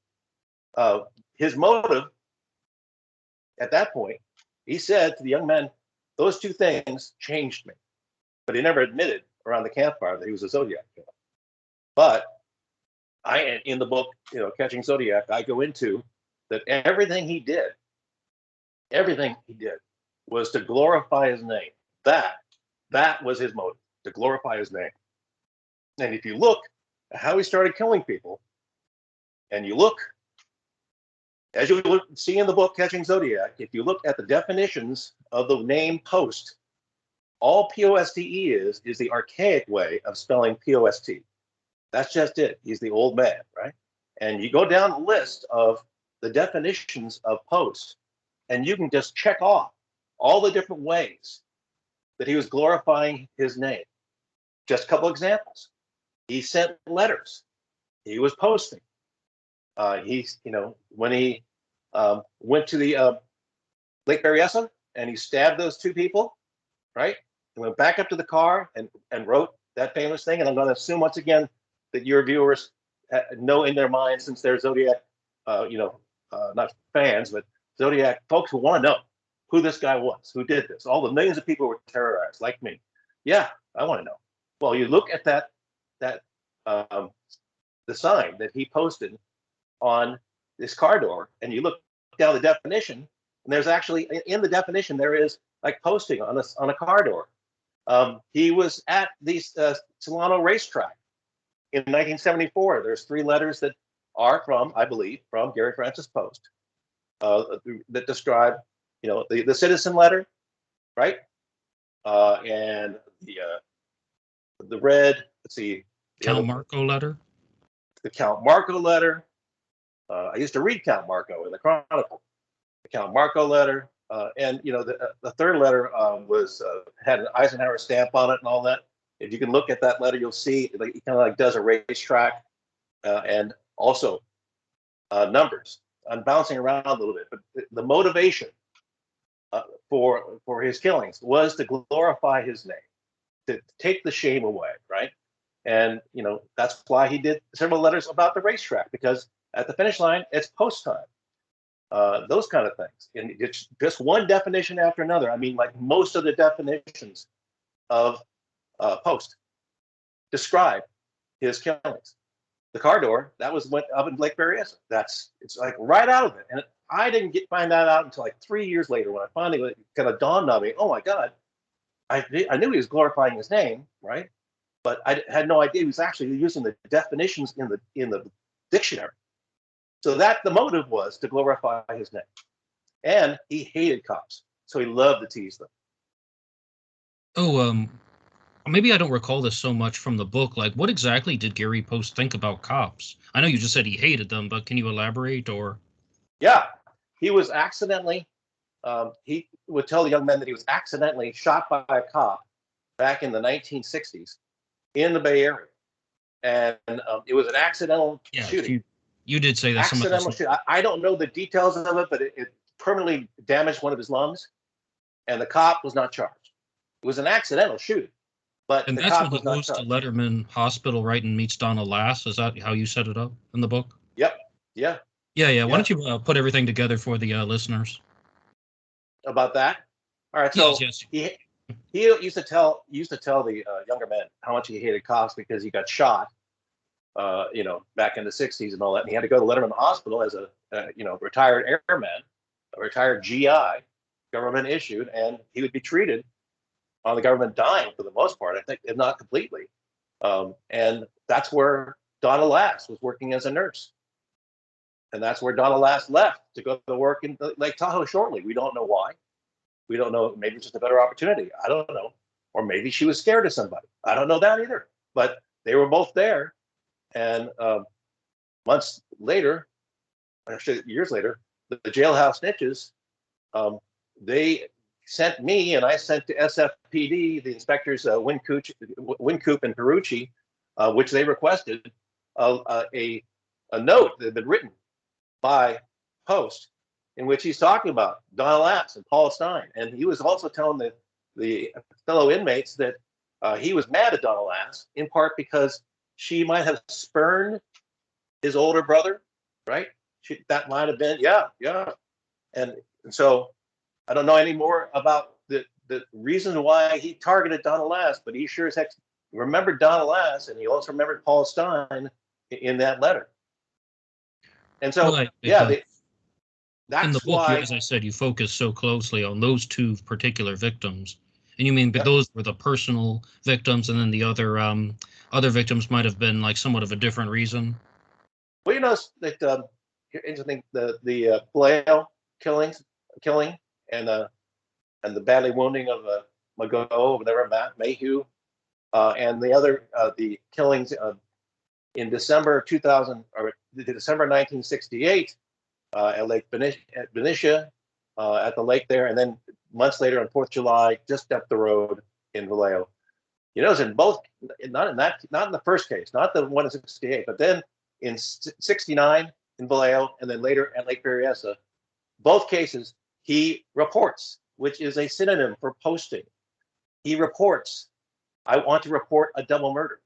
his motive at that point, he said to the young men, those two things changed me. But he never admitted around the campfire that he was a Zodiac killer. But in the book, Catching Zodiac, I go into that everything he did was to glorify his name. That was his motive, to glorify his name. And if you look at how he started killing people, and you look, as you see in the book Catching Zodiac, if you look at the definitions of the name Post, all P-O-S-T-E is the archaic way of spelling P-O-S-T. That's just it. He's the old man, right? And you go down the list of the definitions of Post, and you can just check off all the different ways that he was glorifying his name. Just a couple examples. He sent letters. He was posting. When he went to the Lake Berryessa and he stabbed those two people, right? He went back up to the car and wrote that famous thing. And I'm going to assume once again that your viewers know in their minds, since they're Zodiac, not fans, but Zodiac folks who want to know who this guy was, who did this. All the millions of people were terrorized, like me. Yeah, I want to know. Well, you look at that the sign that he posted on this car door, and you look down the definition, and there's actually in the definition there is like posting on a car door. He was at the Solano racetrack in 1974. There's 3 letters that are from, I believe, from Gary Francis Post that describe, the citizen letter, right? And the red, let's see. Count Marco letter? The Count Marco letter. I used to read Count Marco in the Chronicle. The Count Marco letter. And, the third letter had an Eisenhower stamp on it and all that. If you can look at that letter, you'll see he kind of like does a racetrack and also numbers. I'm bouncing around a little bit, but the motivation for his killings was to glorify his name, to take the shame away, right? And that's why he did several letters about the racetrack, because at the finish line it's post time. Those kind of things, and it's just one definition after another. I mean, like most of the definitions of Post describe his killings. The car door, that was went up in Lake Berryessa. It's like right out of it, and I didn't find that out until like 3 years later when I finally kind of dawned on me. Oh my God, I knew he was glorifying his name, right? But I had no idea he was actually using the definitions in the dictionary. So that the motive was to glorify his name, and he hated cops, so he loved to tease them. Oh, maybe I don't recall this so much from the book. Like, what exactly did Gary Post think about cops? I know you just said he hated them, but can you elaborate? Or yeah, he was accidentally. He would tell the young men that he was accidentally shot by a cop back in the 1960s in the Bay Area, and it was an accidental shooting. You did say that. Accidental shooting. I don't know the details of it, but it permanently damaged one of his lungs, and the cop was not charged. It was an accidental shooting. But and the that's cop when he goes to Letterman Hospital, right, and meets Donna Lass. Is that how you set it up in the book? Yep. Yeah. Yeah. Why don't you put everything together for the listeners? About that? All right. So yes. He used to tell the younger men how much he hated cops because he got shot, back in the 60s and all that. And he had to go to Letterman Hospital as a retired airman, a retired GI, government issued, and he would be treated on the government dime for the most part, I think, if not completely. And that's where Donna Lass was working as a nurse. And that's where Donna Lass left to go to work in Lake Tahoe shortly. We don't know why. We don't know. Maybe it's just a better opportunity. I don't know. Or maybe she was scared of somebody. I don't know that either. But they were both there. And months later, actually years later, the jailhouse snitches, they sent me, and I sent to SFPD, the inspectors Wincoop and Perucci, which they requested a note that had been written by Post, in which he's talking about Donna Lass and Paul Stein. And he was also telling the fellow inmates that he was mad at Donna Lass, in part because she might have spurned his older brother, right? That might have been, yeah. And so I don't know any more about the reason why he targeted Donna Lass, but he sure as heck remembered Donna Lass, and he also remembered Paul Stein in that letter. And so, that's in the book, why, as I said, you focus so closely on those two particular victims, and you mean those were the personal victims, and then the other victims might have been like somewhat of a different reason. Well, you know that interesting the Pullover killing and the badly wounding of Mago, whatever, Mayhew, and the other the killings in December 2000 or December 1968 at Lake Benicia at the lake there, and then months later on 4th of July just up the road in Vallejo. You notice in both, not in the first case, not the one in 68, but then in 69 in Vallejo, and then later at Lake Berryessa, both cases he reports, which is a synonym for posting. He reports, I want to report a double murder.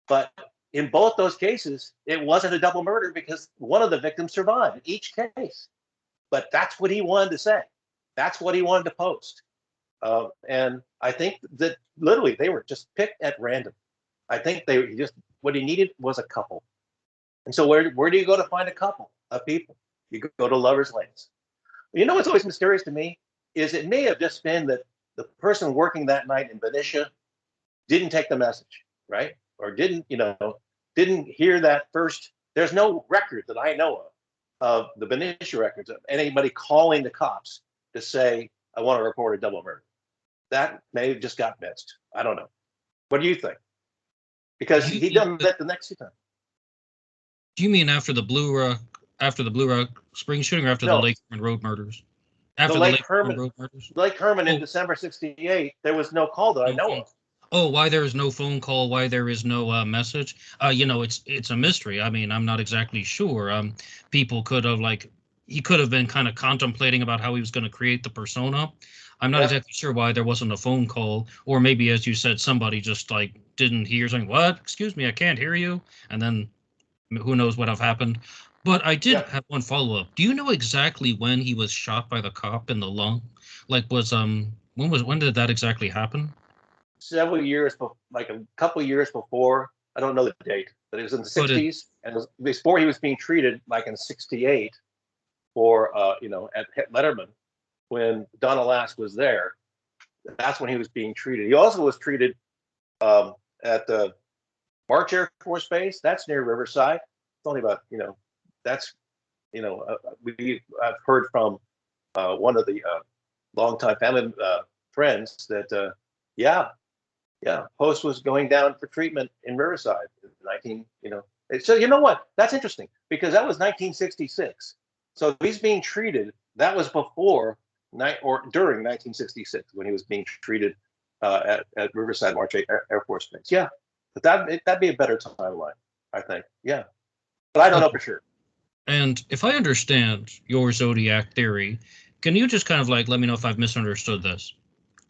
But in both those cases, it wasn't a double murder because one of the victims survived in each case. But that's what he wanted to say. That's what he wanted to post. And I think that literally they were just picked at random. I think they just, what he needed was a couple. And so where do you go to find a couple of people? You go to lovers' lanes. You know what's always mysterious to me is it may have just been that the person working that night in Benicia didn't take the message, right? Or didn't hear that first. There's no record that I know of the Benicia records of anybody calling the cops to say, I want to report a double murder. That may have just got missed. I don't know. What do you think? Because he done that the next time. Do you mean after the Blue Rock Spring shooting, or after the Lake Herman Road murders? After the Lake Herman Road murders? Lake Herman in December '68, there was no call that I know of. Oh, why there is no phone call? Why there is no message? It's a mystery. I mean, I'm not exactly sure. People could have he could have been kind of contemplating about how he was going to create the persona. I'm not exactly sure why there wasn't a phone call, or maybe, as you said, somebody just didn't hear something. What? Excuse me, I can't hear you. And then who knows what have happened. But I did have one follow-up. Do you know exactly when he was shot by the cop in the lung? When did that exactly happen? Several years, like a couple years before. I don't know the date, but it was in the '60s, and it was before he was being treated, like in '68, for at Letterman, when Donna Lass was there. That's when he was being treated. He also was treated at the March Air Force Base. That's near Riverside. It's only about I've heard from one of the longtime family friends that Poste was going down for treatment in Riverside in So you know what? That's interesting because that was 1966. So if he's being treated, that was before or during 1966 when he was being treated at Riverside March Air Force Base. Yeah, but that'd be a better timeline, I think. Yeah, but I don't know for sure. And if I understand your Zodiac theory, can you just kind of let me know if I've misunderstood this?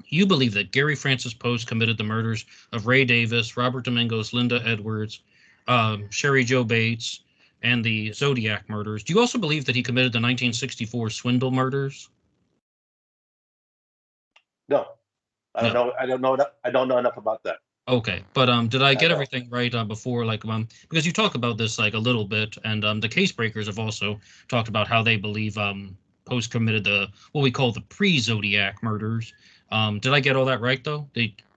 You believe that Gary Francis Poste committed the murders of Ray Davis, Robert Domingos, Linda Edwards, Sherry Jo Bates, and the Zodiac murders. Do you also believe that he committed the 1964 Swindle murders? No, I don't know. I don't know enough about that. Okay, but did I get everything right before? Because you talk about this a little bit, and the case breakers have also talked about how they believe Poste committed what we call the pre-Zodiac murders. Did I get all that right though?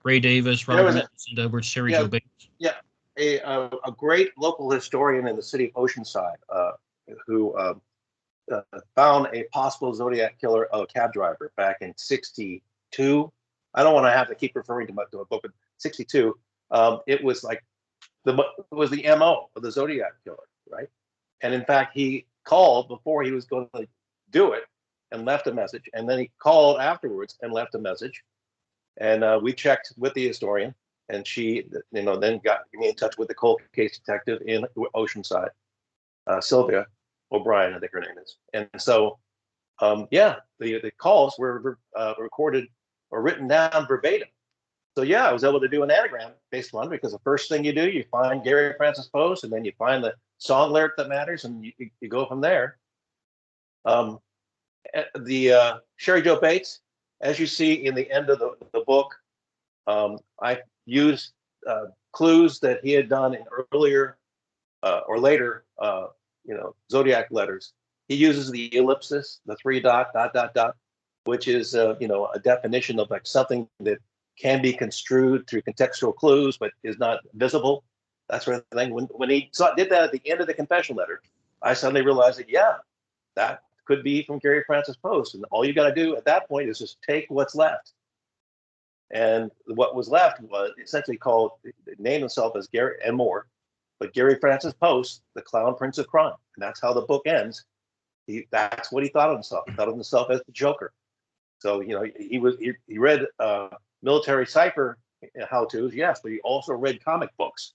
Ray Davis, Robert Edwards, Sherry Jo Bates. Yeah, a great local historian in the city of Oceanside who found a possible Zodiac killer of a cab driver back in '62. I don't want to have to keep referring to a book, but '62. It was the MO of the Zodiac killer, right? And in fact, he called before he was going to do it and left a message, and then he called afterwards and left a message. And we checked with the historian, and she, then got me in touch with the cold case detective in Oceanside, Sylvia O'Brien, I think her name is. And so, the calls were recorded or written down verbatim. So I was able to do an anagram based on, because the first thing you do, you find Gary Francis Poste, and then you find the song lyric that matters, and you go from there. The Sherry Jo Bates, as you see in the end of the book, I used clues that he had done in earlier or later, Zodiac letters. He uses the ellipsis, the 3 ... which is a definition of something that can be construed through contextual clues but is not visible. That sort of thing. When he did that at the end of the confession letter, I suddenly realized that that could be from Gary Francis Poste, and all you got to do at that point is just take what's left. And what was left was essentially named himself as Gary and more, but Gary Francis Poste, the Clown Prince of Crime, and that's how the book ends. That's what he thought of himself. He thought of himself as the Joker. So he read military cipher how-tos, yes, but he also read comic books,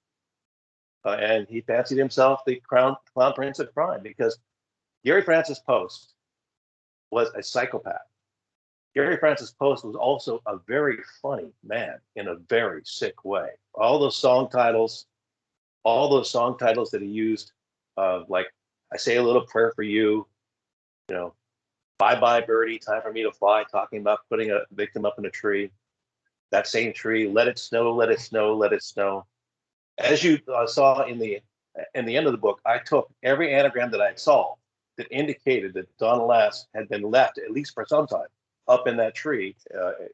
and he fancied himself the Clown Prince of Crime because Gary Francis Poste was a psychopath. Gary Francis Poste was also a very funny man in a very sick way. All those song titles that he used, like "I Say a Little Prayer for You," Bye bye birdie, time for me to fly, talking about putting a victim up in a tree. That same tree, let it snow, let it snow, let it snow. As you saw in the end of the book, I took every anagram that I had solved that indicated that Donna Lass had been left, at least for some time, up in that tree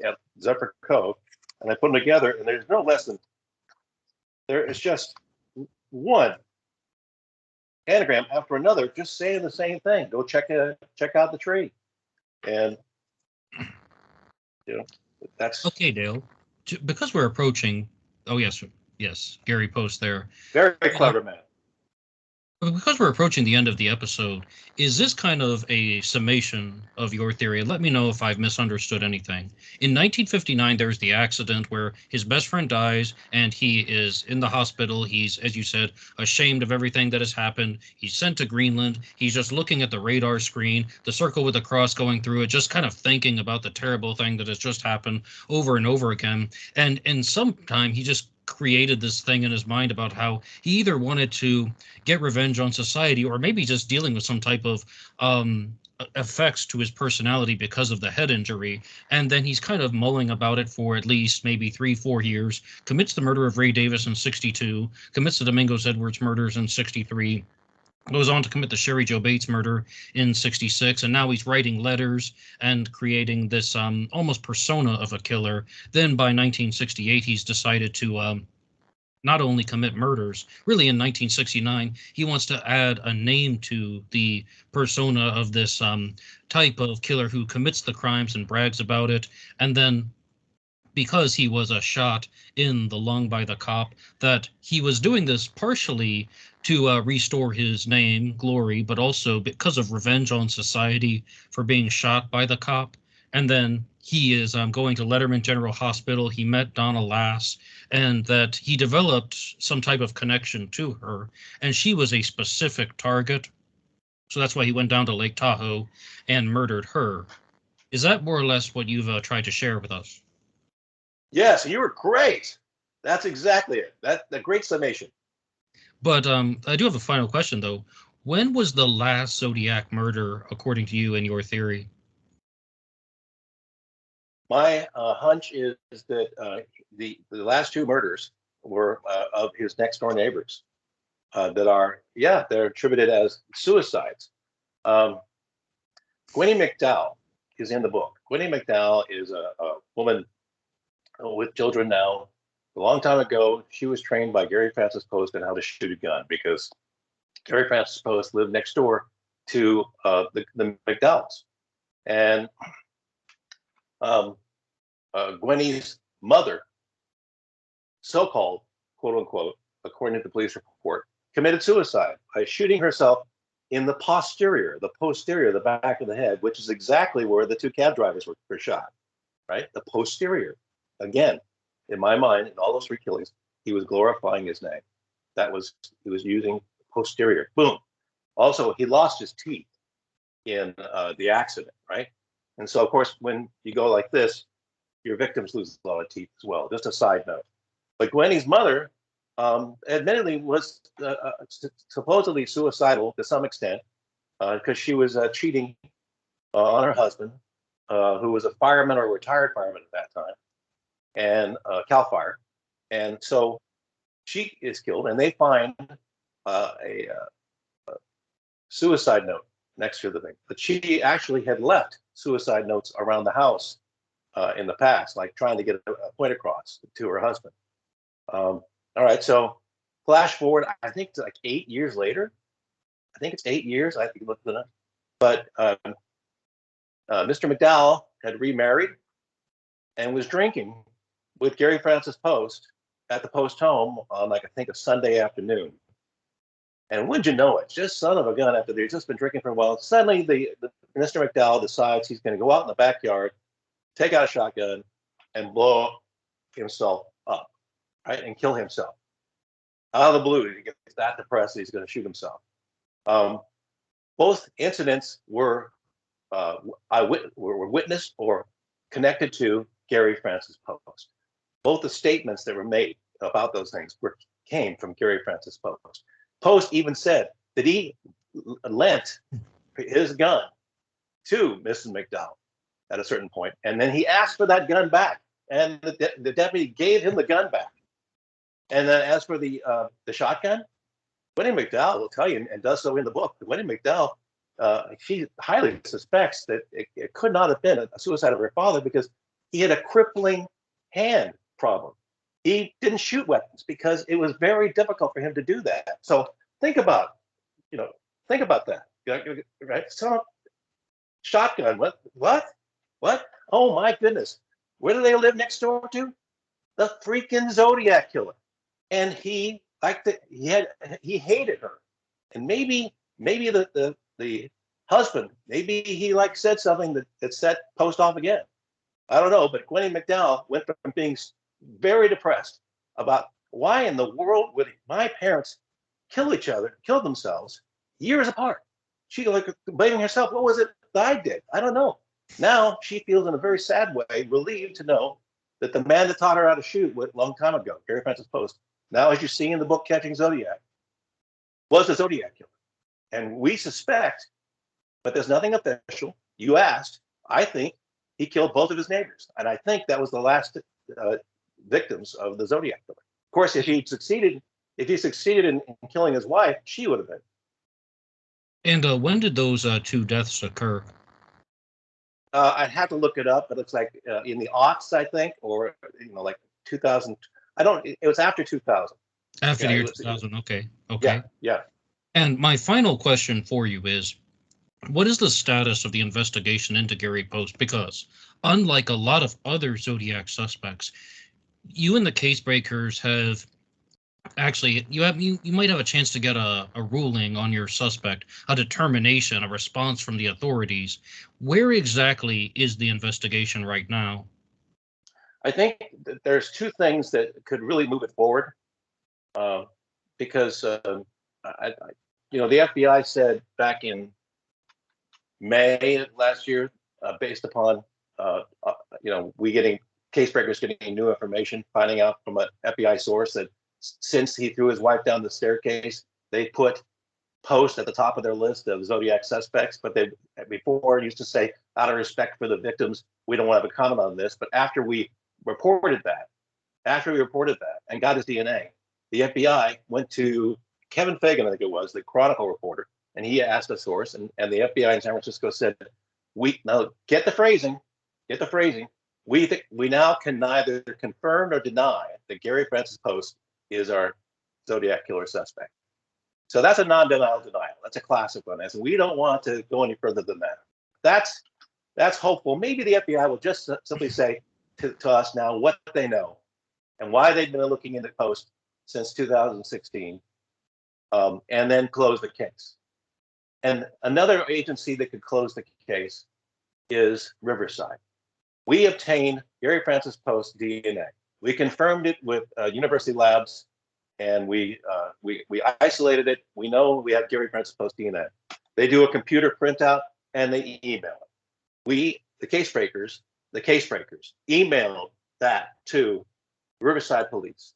at Zephyr Cove, and I put them together, and there's no less than, there is just one anagram after another, just saying the same thing. Go check out the tree, and that's Okay, Dale. Because we're approaching. Oh yes, yes, Gary Post there. very clever, man. Because we're approaching the end of the episode, is this kind of a summation of your theory? Let me know if I've misunderstood anything. In 1959, there's the accident where his best friend dies and he is in the hospital. He's, as you said, ashamed of everything that has happened. He's sent to Greenland. He's just looking at the radar screen, the circle with the cross going through it, just kind of thinking about the terrible thing that has just happened over and over again. And in some time, he just created this thing in his mind about how he either wanted to get revenge on society or maybe just dealing with some type of effects to his personality because of the head injury. And then he's kind of mulling about it for at least maybe 3-4 years, commits the murder of Ray Davis in 1962, commits the Domingos Edwards murders in 1963, goes on to commit the Sherry Joe Bates murder in 1966, and now he's writing letters and creating this almost persona of a killer. Then by 1968, he's decided to not only commit murders. Really, in 1969, he wants to add a name to the persona of this type of killer who commits the crimes and brags about it. And then, because he was shot in the lung by the cop, that he was doing this partially to restore his name, glory, but also because of revenge on society for being shot by the cop. And then he is going to Letterman General Hospital. He met Donna Lass, and that he developed some type of connection to her, and she was a specific target. So that's why he went down to Lake Tahoe and murdered her. Is that more or less what you've tried to share with us? Yes, you were great. That's exactly it. That's a great summation. But I do have a final question, though. When was the last Zodiac murder, according to you and your theory? My hunch is that the last two murders were of his next door neighbors that are, they're attributed as suicides. Gwenny McDowell is in the book. Gwenny McDowell is a woman with children now. A long time ago, she was trained by Gary Francis Post on how to shoot a gun because Gary Francis Post lived next door to the McDowells. And Gwenny's mother, so-called, quote unquote, according to the police report, committed suicide by shooting herself in the posterior, the back of the head, which is exactly where the two cab drivers were shot, right? The posterior. Again, in my mind, in all those three killings, he was glorifying his name. He was using posterior. Boom. Also, he lost his teeth in the accident, right? And so, of course, when you go like this, your victims lose a lot of teeth as well. Just a side note. But Gwenny's mother, admittedly, was supposedly suicidal to some extent because she was cheating on her husband, who was a fireman or a retired fireman at that time, and CAL FIRE. And so she is killed, and they find a suicide note next to the thing. But she actually had left suicide notes around the house in the past, like trying to get a point across to her husband. All right, so flash forward, I think it's like 8 years later. I think it's 8 years. I have to look at it. But Mr. McDowell had remarried and was drinking with Gary Francis Post at the Post home on, like, I think a Sunday afternoon. And wouldn't you know it, just son of a gun, after they've just been drinking for a while, suddenly the Mr. McDowell decides he's going to go out in the backyard, take out a shotgun, and blow himself up, right, and kill himself. Out of the blue, he gets that depressed, he's going to shoot himself. Both incidents were witnessed or connected to Gary Francis Post. Both the statements that were made about those things came from Gary Francis Post. Post even said that he lent his gun to Mrs. McDowell at a certain point, and then he asked for that gun back, and the deputy gave him the gun back. And then as for the shotgun, Winnie McDowell will tell you, and does so in the book, Winnie McDowell, she highly suspects that it could not have been a suicide of her father because he had a crippling hand problem. He didn't shoot weapons because it was very difficult for him to do that. So think about that, right? So shotgun, what? Oh my goodness. Where do they live next door to? The freaking Zodiac killer. And he hated her. And maybe the husband, maybe he said something that set Post off again. I don't know, but Gwenny McDowell went from being very depressed about why in the world would my parents kill themselves years apart. She blaming herself. What was it that I did? I don't know. Now she feels in a very sad way, relieved to know that the man that taught her how to shoot a long time ago, Gary Francis Post, now as you see in the book Catching Zodiac, was the Zodiac killer. And we suspect, but there's nothing official. You asked, I think he killed both of his neighbors. And I think that was the last victims of the Zodiac killer. Of course, if he succeeded in killing his wife, she would have been. And when did those two deaths occur? I'd have to look it up, but it's in the aughts, I think, or 2000. It was after 2000. After the year 2000. Okay. Yeah. And my final question for you is, what is the status of the investigation into Gary Post? Because unlike a lot of other Zodiac suspects, you and the case breakers have actually, you might have a chance to get a ruling on your suspect, a determination, a response from the authorities. Where exactly is the investigation right now? I think that there's two things that could really move it forward, because the FBI said back in May of last year, based upon we getting case breakers getting new information, finding out from an FBI source that since he threw his wife down the staircase, they put Post at the top of their list of Zodiac suspects. But they before used to say, out of respect for the victims, we don't want to have a comment on this. But after we reported that and got his DNA, the FBI went to Kevin Fagan, I think it was, the Chronicle reporter, and he asked a source, and the FBI in San Francisco said, now get the phrasing. We now can neither confirm nor deny that Gary Francis Post is our Zodiac killer suspect. So that's a non-denial denial. That's a classic one. And we don't want to go any further than that. That's hopeful. Maybe the FBI will just simply say to us now what they know and why they've been looking into Post since 2016, and then close the case. And another agency that could close the case is Riverside. We obtained Gary Francis Post DNA. We confirmed it with university labs, and we isolated it. We know we have Gary Francis Post DNA. They do a computer printout and they email it. The case breakers, emailed that to Riverside Police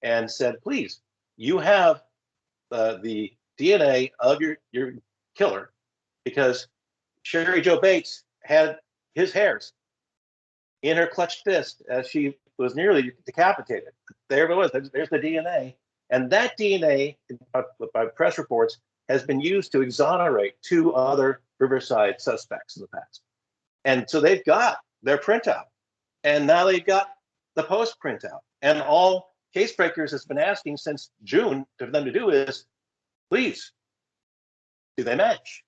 and said, please, you have the DNA of your killer, because Sherry Jo Bates had his hairs in her clutched fist as she was nearly decapitated. There it was. There's the DNA. And that DNA, by press reports, has been used to exonerate two other Riverside suspects in the past. And so they've got their printout. And now they've got the Post printout. And all case breakers has been asking since June for them to do is, please, do they match?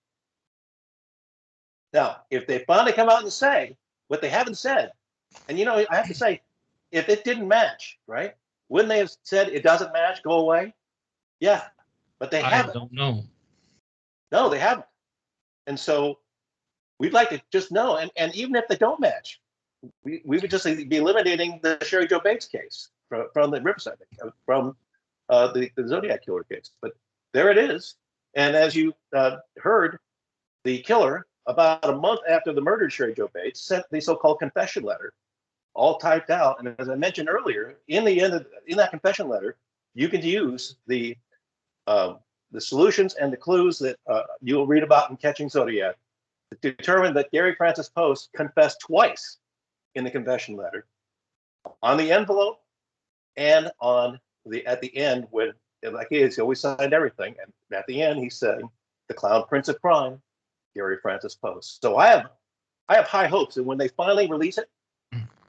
Now, if they finally come out and say what they haven't said, and I have to say, if it didn't match, right? Wouldn't they have said it doesn't match, go away? Yeah, but they haven't. I don't know. No, they haven't. And so we'd like to just know. And even if they don't match, we would just be eliminating the Sherry Jo Bates case from the Riverside, from the Zodiac killer case. But there it is. And as you heard, the killer, about a month after the murder of Sherry Jo Bates, sent the so-called confession letter, all typed out. And as I mentioned earlier, in that confession letter, you can use the solutions and the clues that you will read about in Catching Zodiac determined that Gary Francis Poste confessed twice in the confession letter, on the envelope and on at the end, when, like he always signed everything, and at the end he said, "The Clown Prince of Crime, Gary Francis Poste." So I have high hopes that when they finally release it,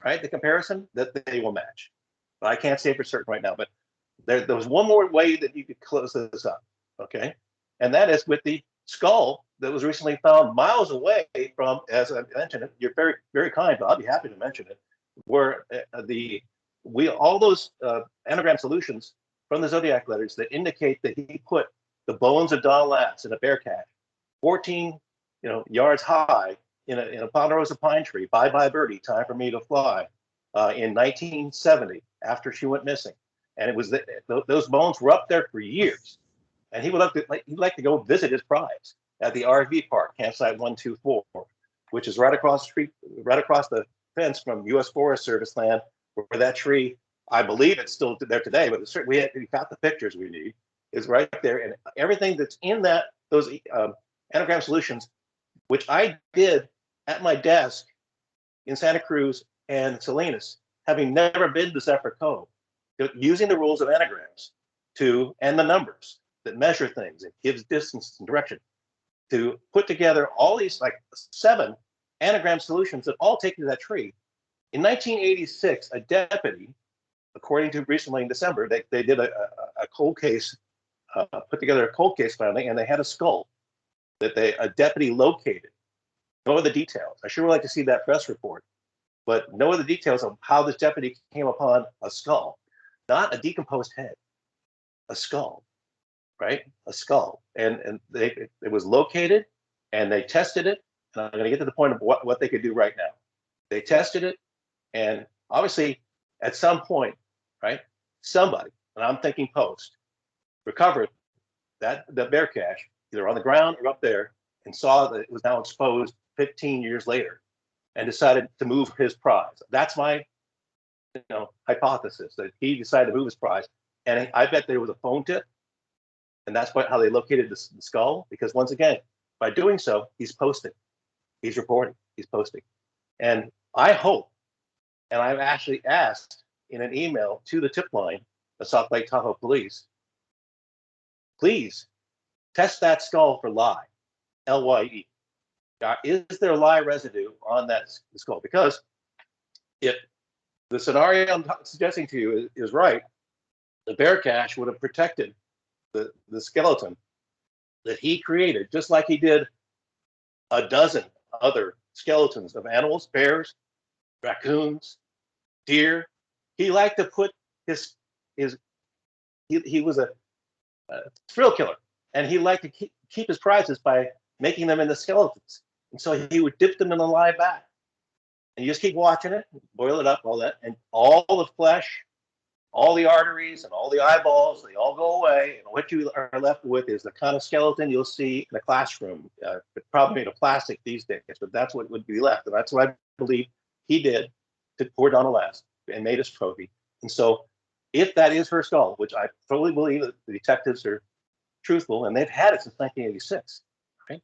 right, the comparison, that they will match. But I can't say for certain right now. But there was one more way that you could close this up, okay? And that is with the skull that was recently found miles away from, as I mentioned, you're very, very kind, but I'll be happy to mention it, where all those anagram solutions from the Zodiac letters that indicate that he put the bones of Don Lass in a bear cache, 14 yards high in a ponderosa pine tree, bye bye birdie, time for me to fly, in 1970 after she went missing. And it was those bones were up there for years. And he'd like to go visit his prize at the RV park, campsite 124, which is right across the street, right across the fence from U.S. Forest Service land, where that tree, I believe it's still there today, but we got the pictures we need, is right there. And everything that's in those anagram solutions, which I did at my desk in Santa Cruz and Salinas, having never been to Zephyr Cove, using the rules of anagrams and the numbers that measure things and gives distance and direction, to put together all these like 7 anagram solutions that all take you to that tree. In 1986, a deputy, according to recently in December, they did a cold case, put together a cold case finally, and they had a skull that a deputy located. No other details. I sure would like to see that press report, but no other details of how this deputy came upon a skull, not a decomposed head, a skull, right? A skull. And it was located, and they tested it. And I'm going to get to the point of what they could do right now. They tested it, and obviously at some point, right, somebody, and I'm thinking Poste, recovered the bear cache either on the ground or up there, and saw that it was now exposed 15 years later, and decided to move his prize. That's my hypothesis, that he decided to move his prize. And I bet there was a phone tip, and that's how they located the skull, because once again, by doing so, he's posting, he's reporting, he's posting. And I hope, and I've actually asked in an email to the tip line of South Lake Tahoe Police, please test that skull for lye, L-Y-E. Is there lye residue on that skull? Because if the scenario I'm suggesting to you is right, the bear cache would have protected the skeleton that he created, just like he did a dozen other skeletons of animals, bears, raccoons, deer. He liked to put he was a thrill killer, and he liked to keep his prizes by making them into skeletons. And so he would dip them in the lye bath, and you just keep watching it, boil it up, all that, and all the flesh, all the arteries, and all the eyeballs, they all go away. And what you are left with is the kind of skeleton you'll see in a classroom, probably made of plastic these days, but that's what would be left. And that's what I believe he did to poor Donna Lass and made his trophy. And so if that is her skull, which I totally believe that the detectives are truthful, and they've had it since 1986, right?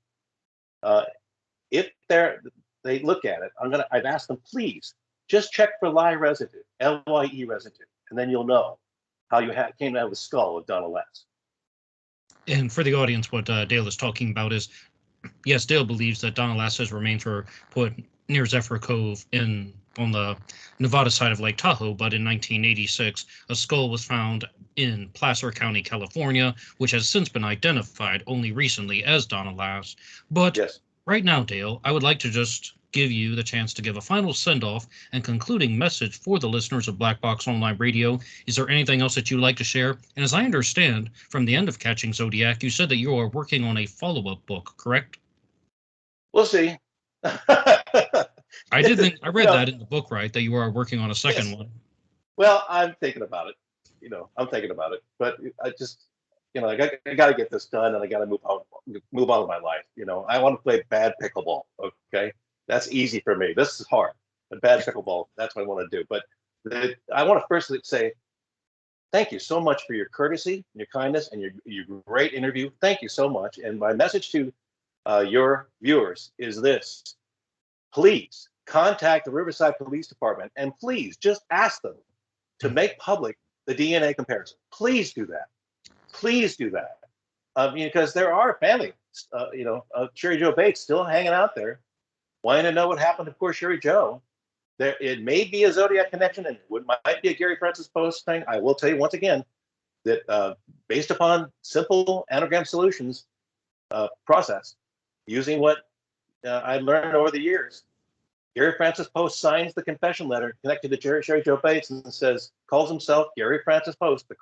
If they look at it, I've asked them, please just check for lye residue, L-Y-E residue, and then you'll know how you came to have the skull of Donna Lass. And for the audience, what Dale is talking about is, yes, Dale believes that Donna Lass's remains were put near Zephyr Cove on the Nevada side of Lake Tahoe, but in 1986, a skull was found in Placer County, California, which has since been identified only recently as Donna Lass. But yes. Right now, Dale, I would like to just give you the chance to give a final send-off and concluding message for the listeners of Black Box Online Radio. Is there anything else that you'd like to share? And as I understand, from the end of Catching Zodiac, you said that you are working on a follow-up book, correct? We'll see. I read that in the book, right, that you are working on a second one. Well, I'm thinking about it. I'm thinking about it. But I just, I got to get this done, and I got to move on with my life. I want to play bad pickleball, okay? That's easy for me. This is hard. But bad pickleball, that's what I want to do. But I want to first say thank you so much for your courtesy, your kindness, and your great interview. Thank you so much. And my message to your viewers is this. Please contact the Riverside Police Department and please just ask them to make public the DNA comparison. Please do that. Please do that. Because there are families, Sherry Joe Bates still hanging out there, wanting to know what happened to poor Sherry Joe. It may be a Zodiac connection, and it might be a Gary Francis Post thing. I will tell you once again that based upon simple anagram solutions process, using what I learned over the years, Gary Francis Post signs the confession letter connected to Sherry Joe Bates and calls himself Gary Francis Post, the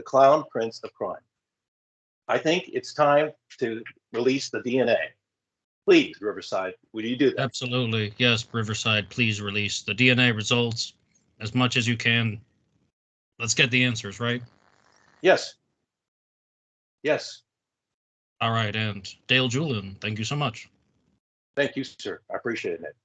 clown prince of crime. I think it's time to release the DNA. Please, Riverside, will you do that? Absolutely. Yes, Riverside, please release the DNA results as much as you can. Let's get the answers, right? Yes. Yes. All right, and Dale Julin, thank you so much. Thank you, sir. I appreciate it.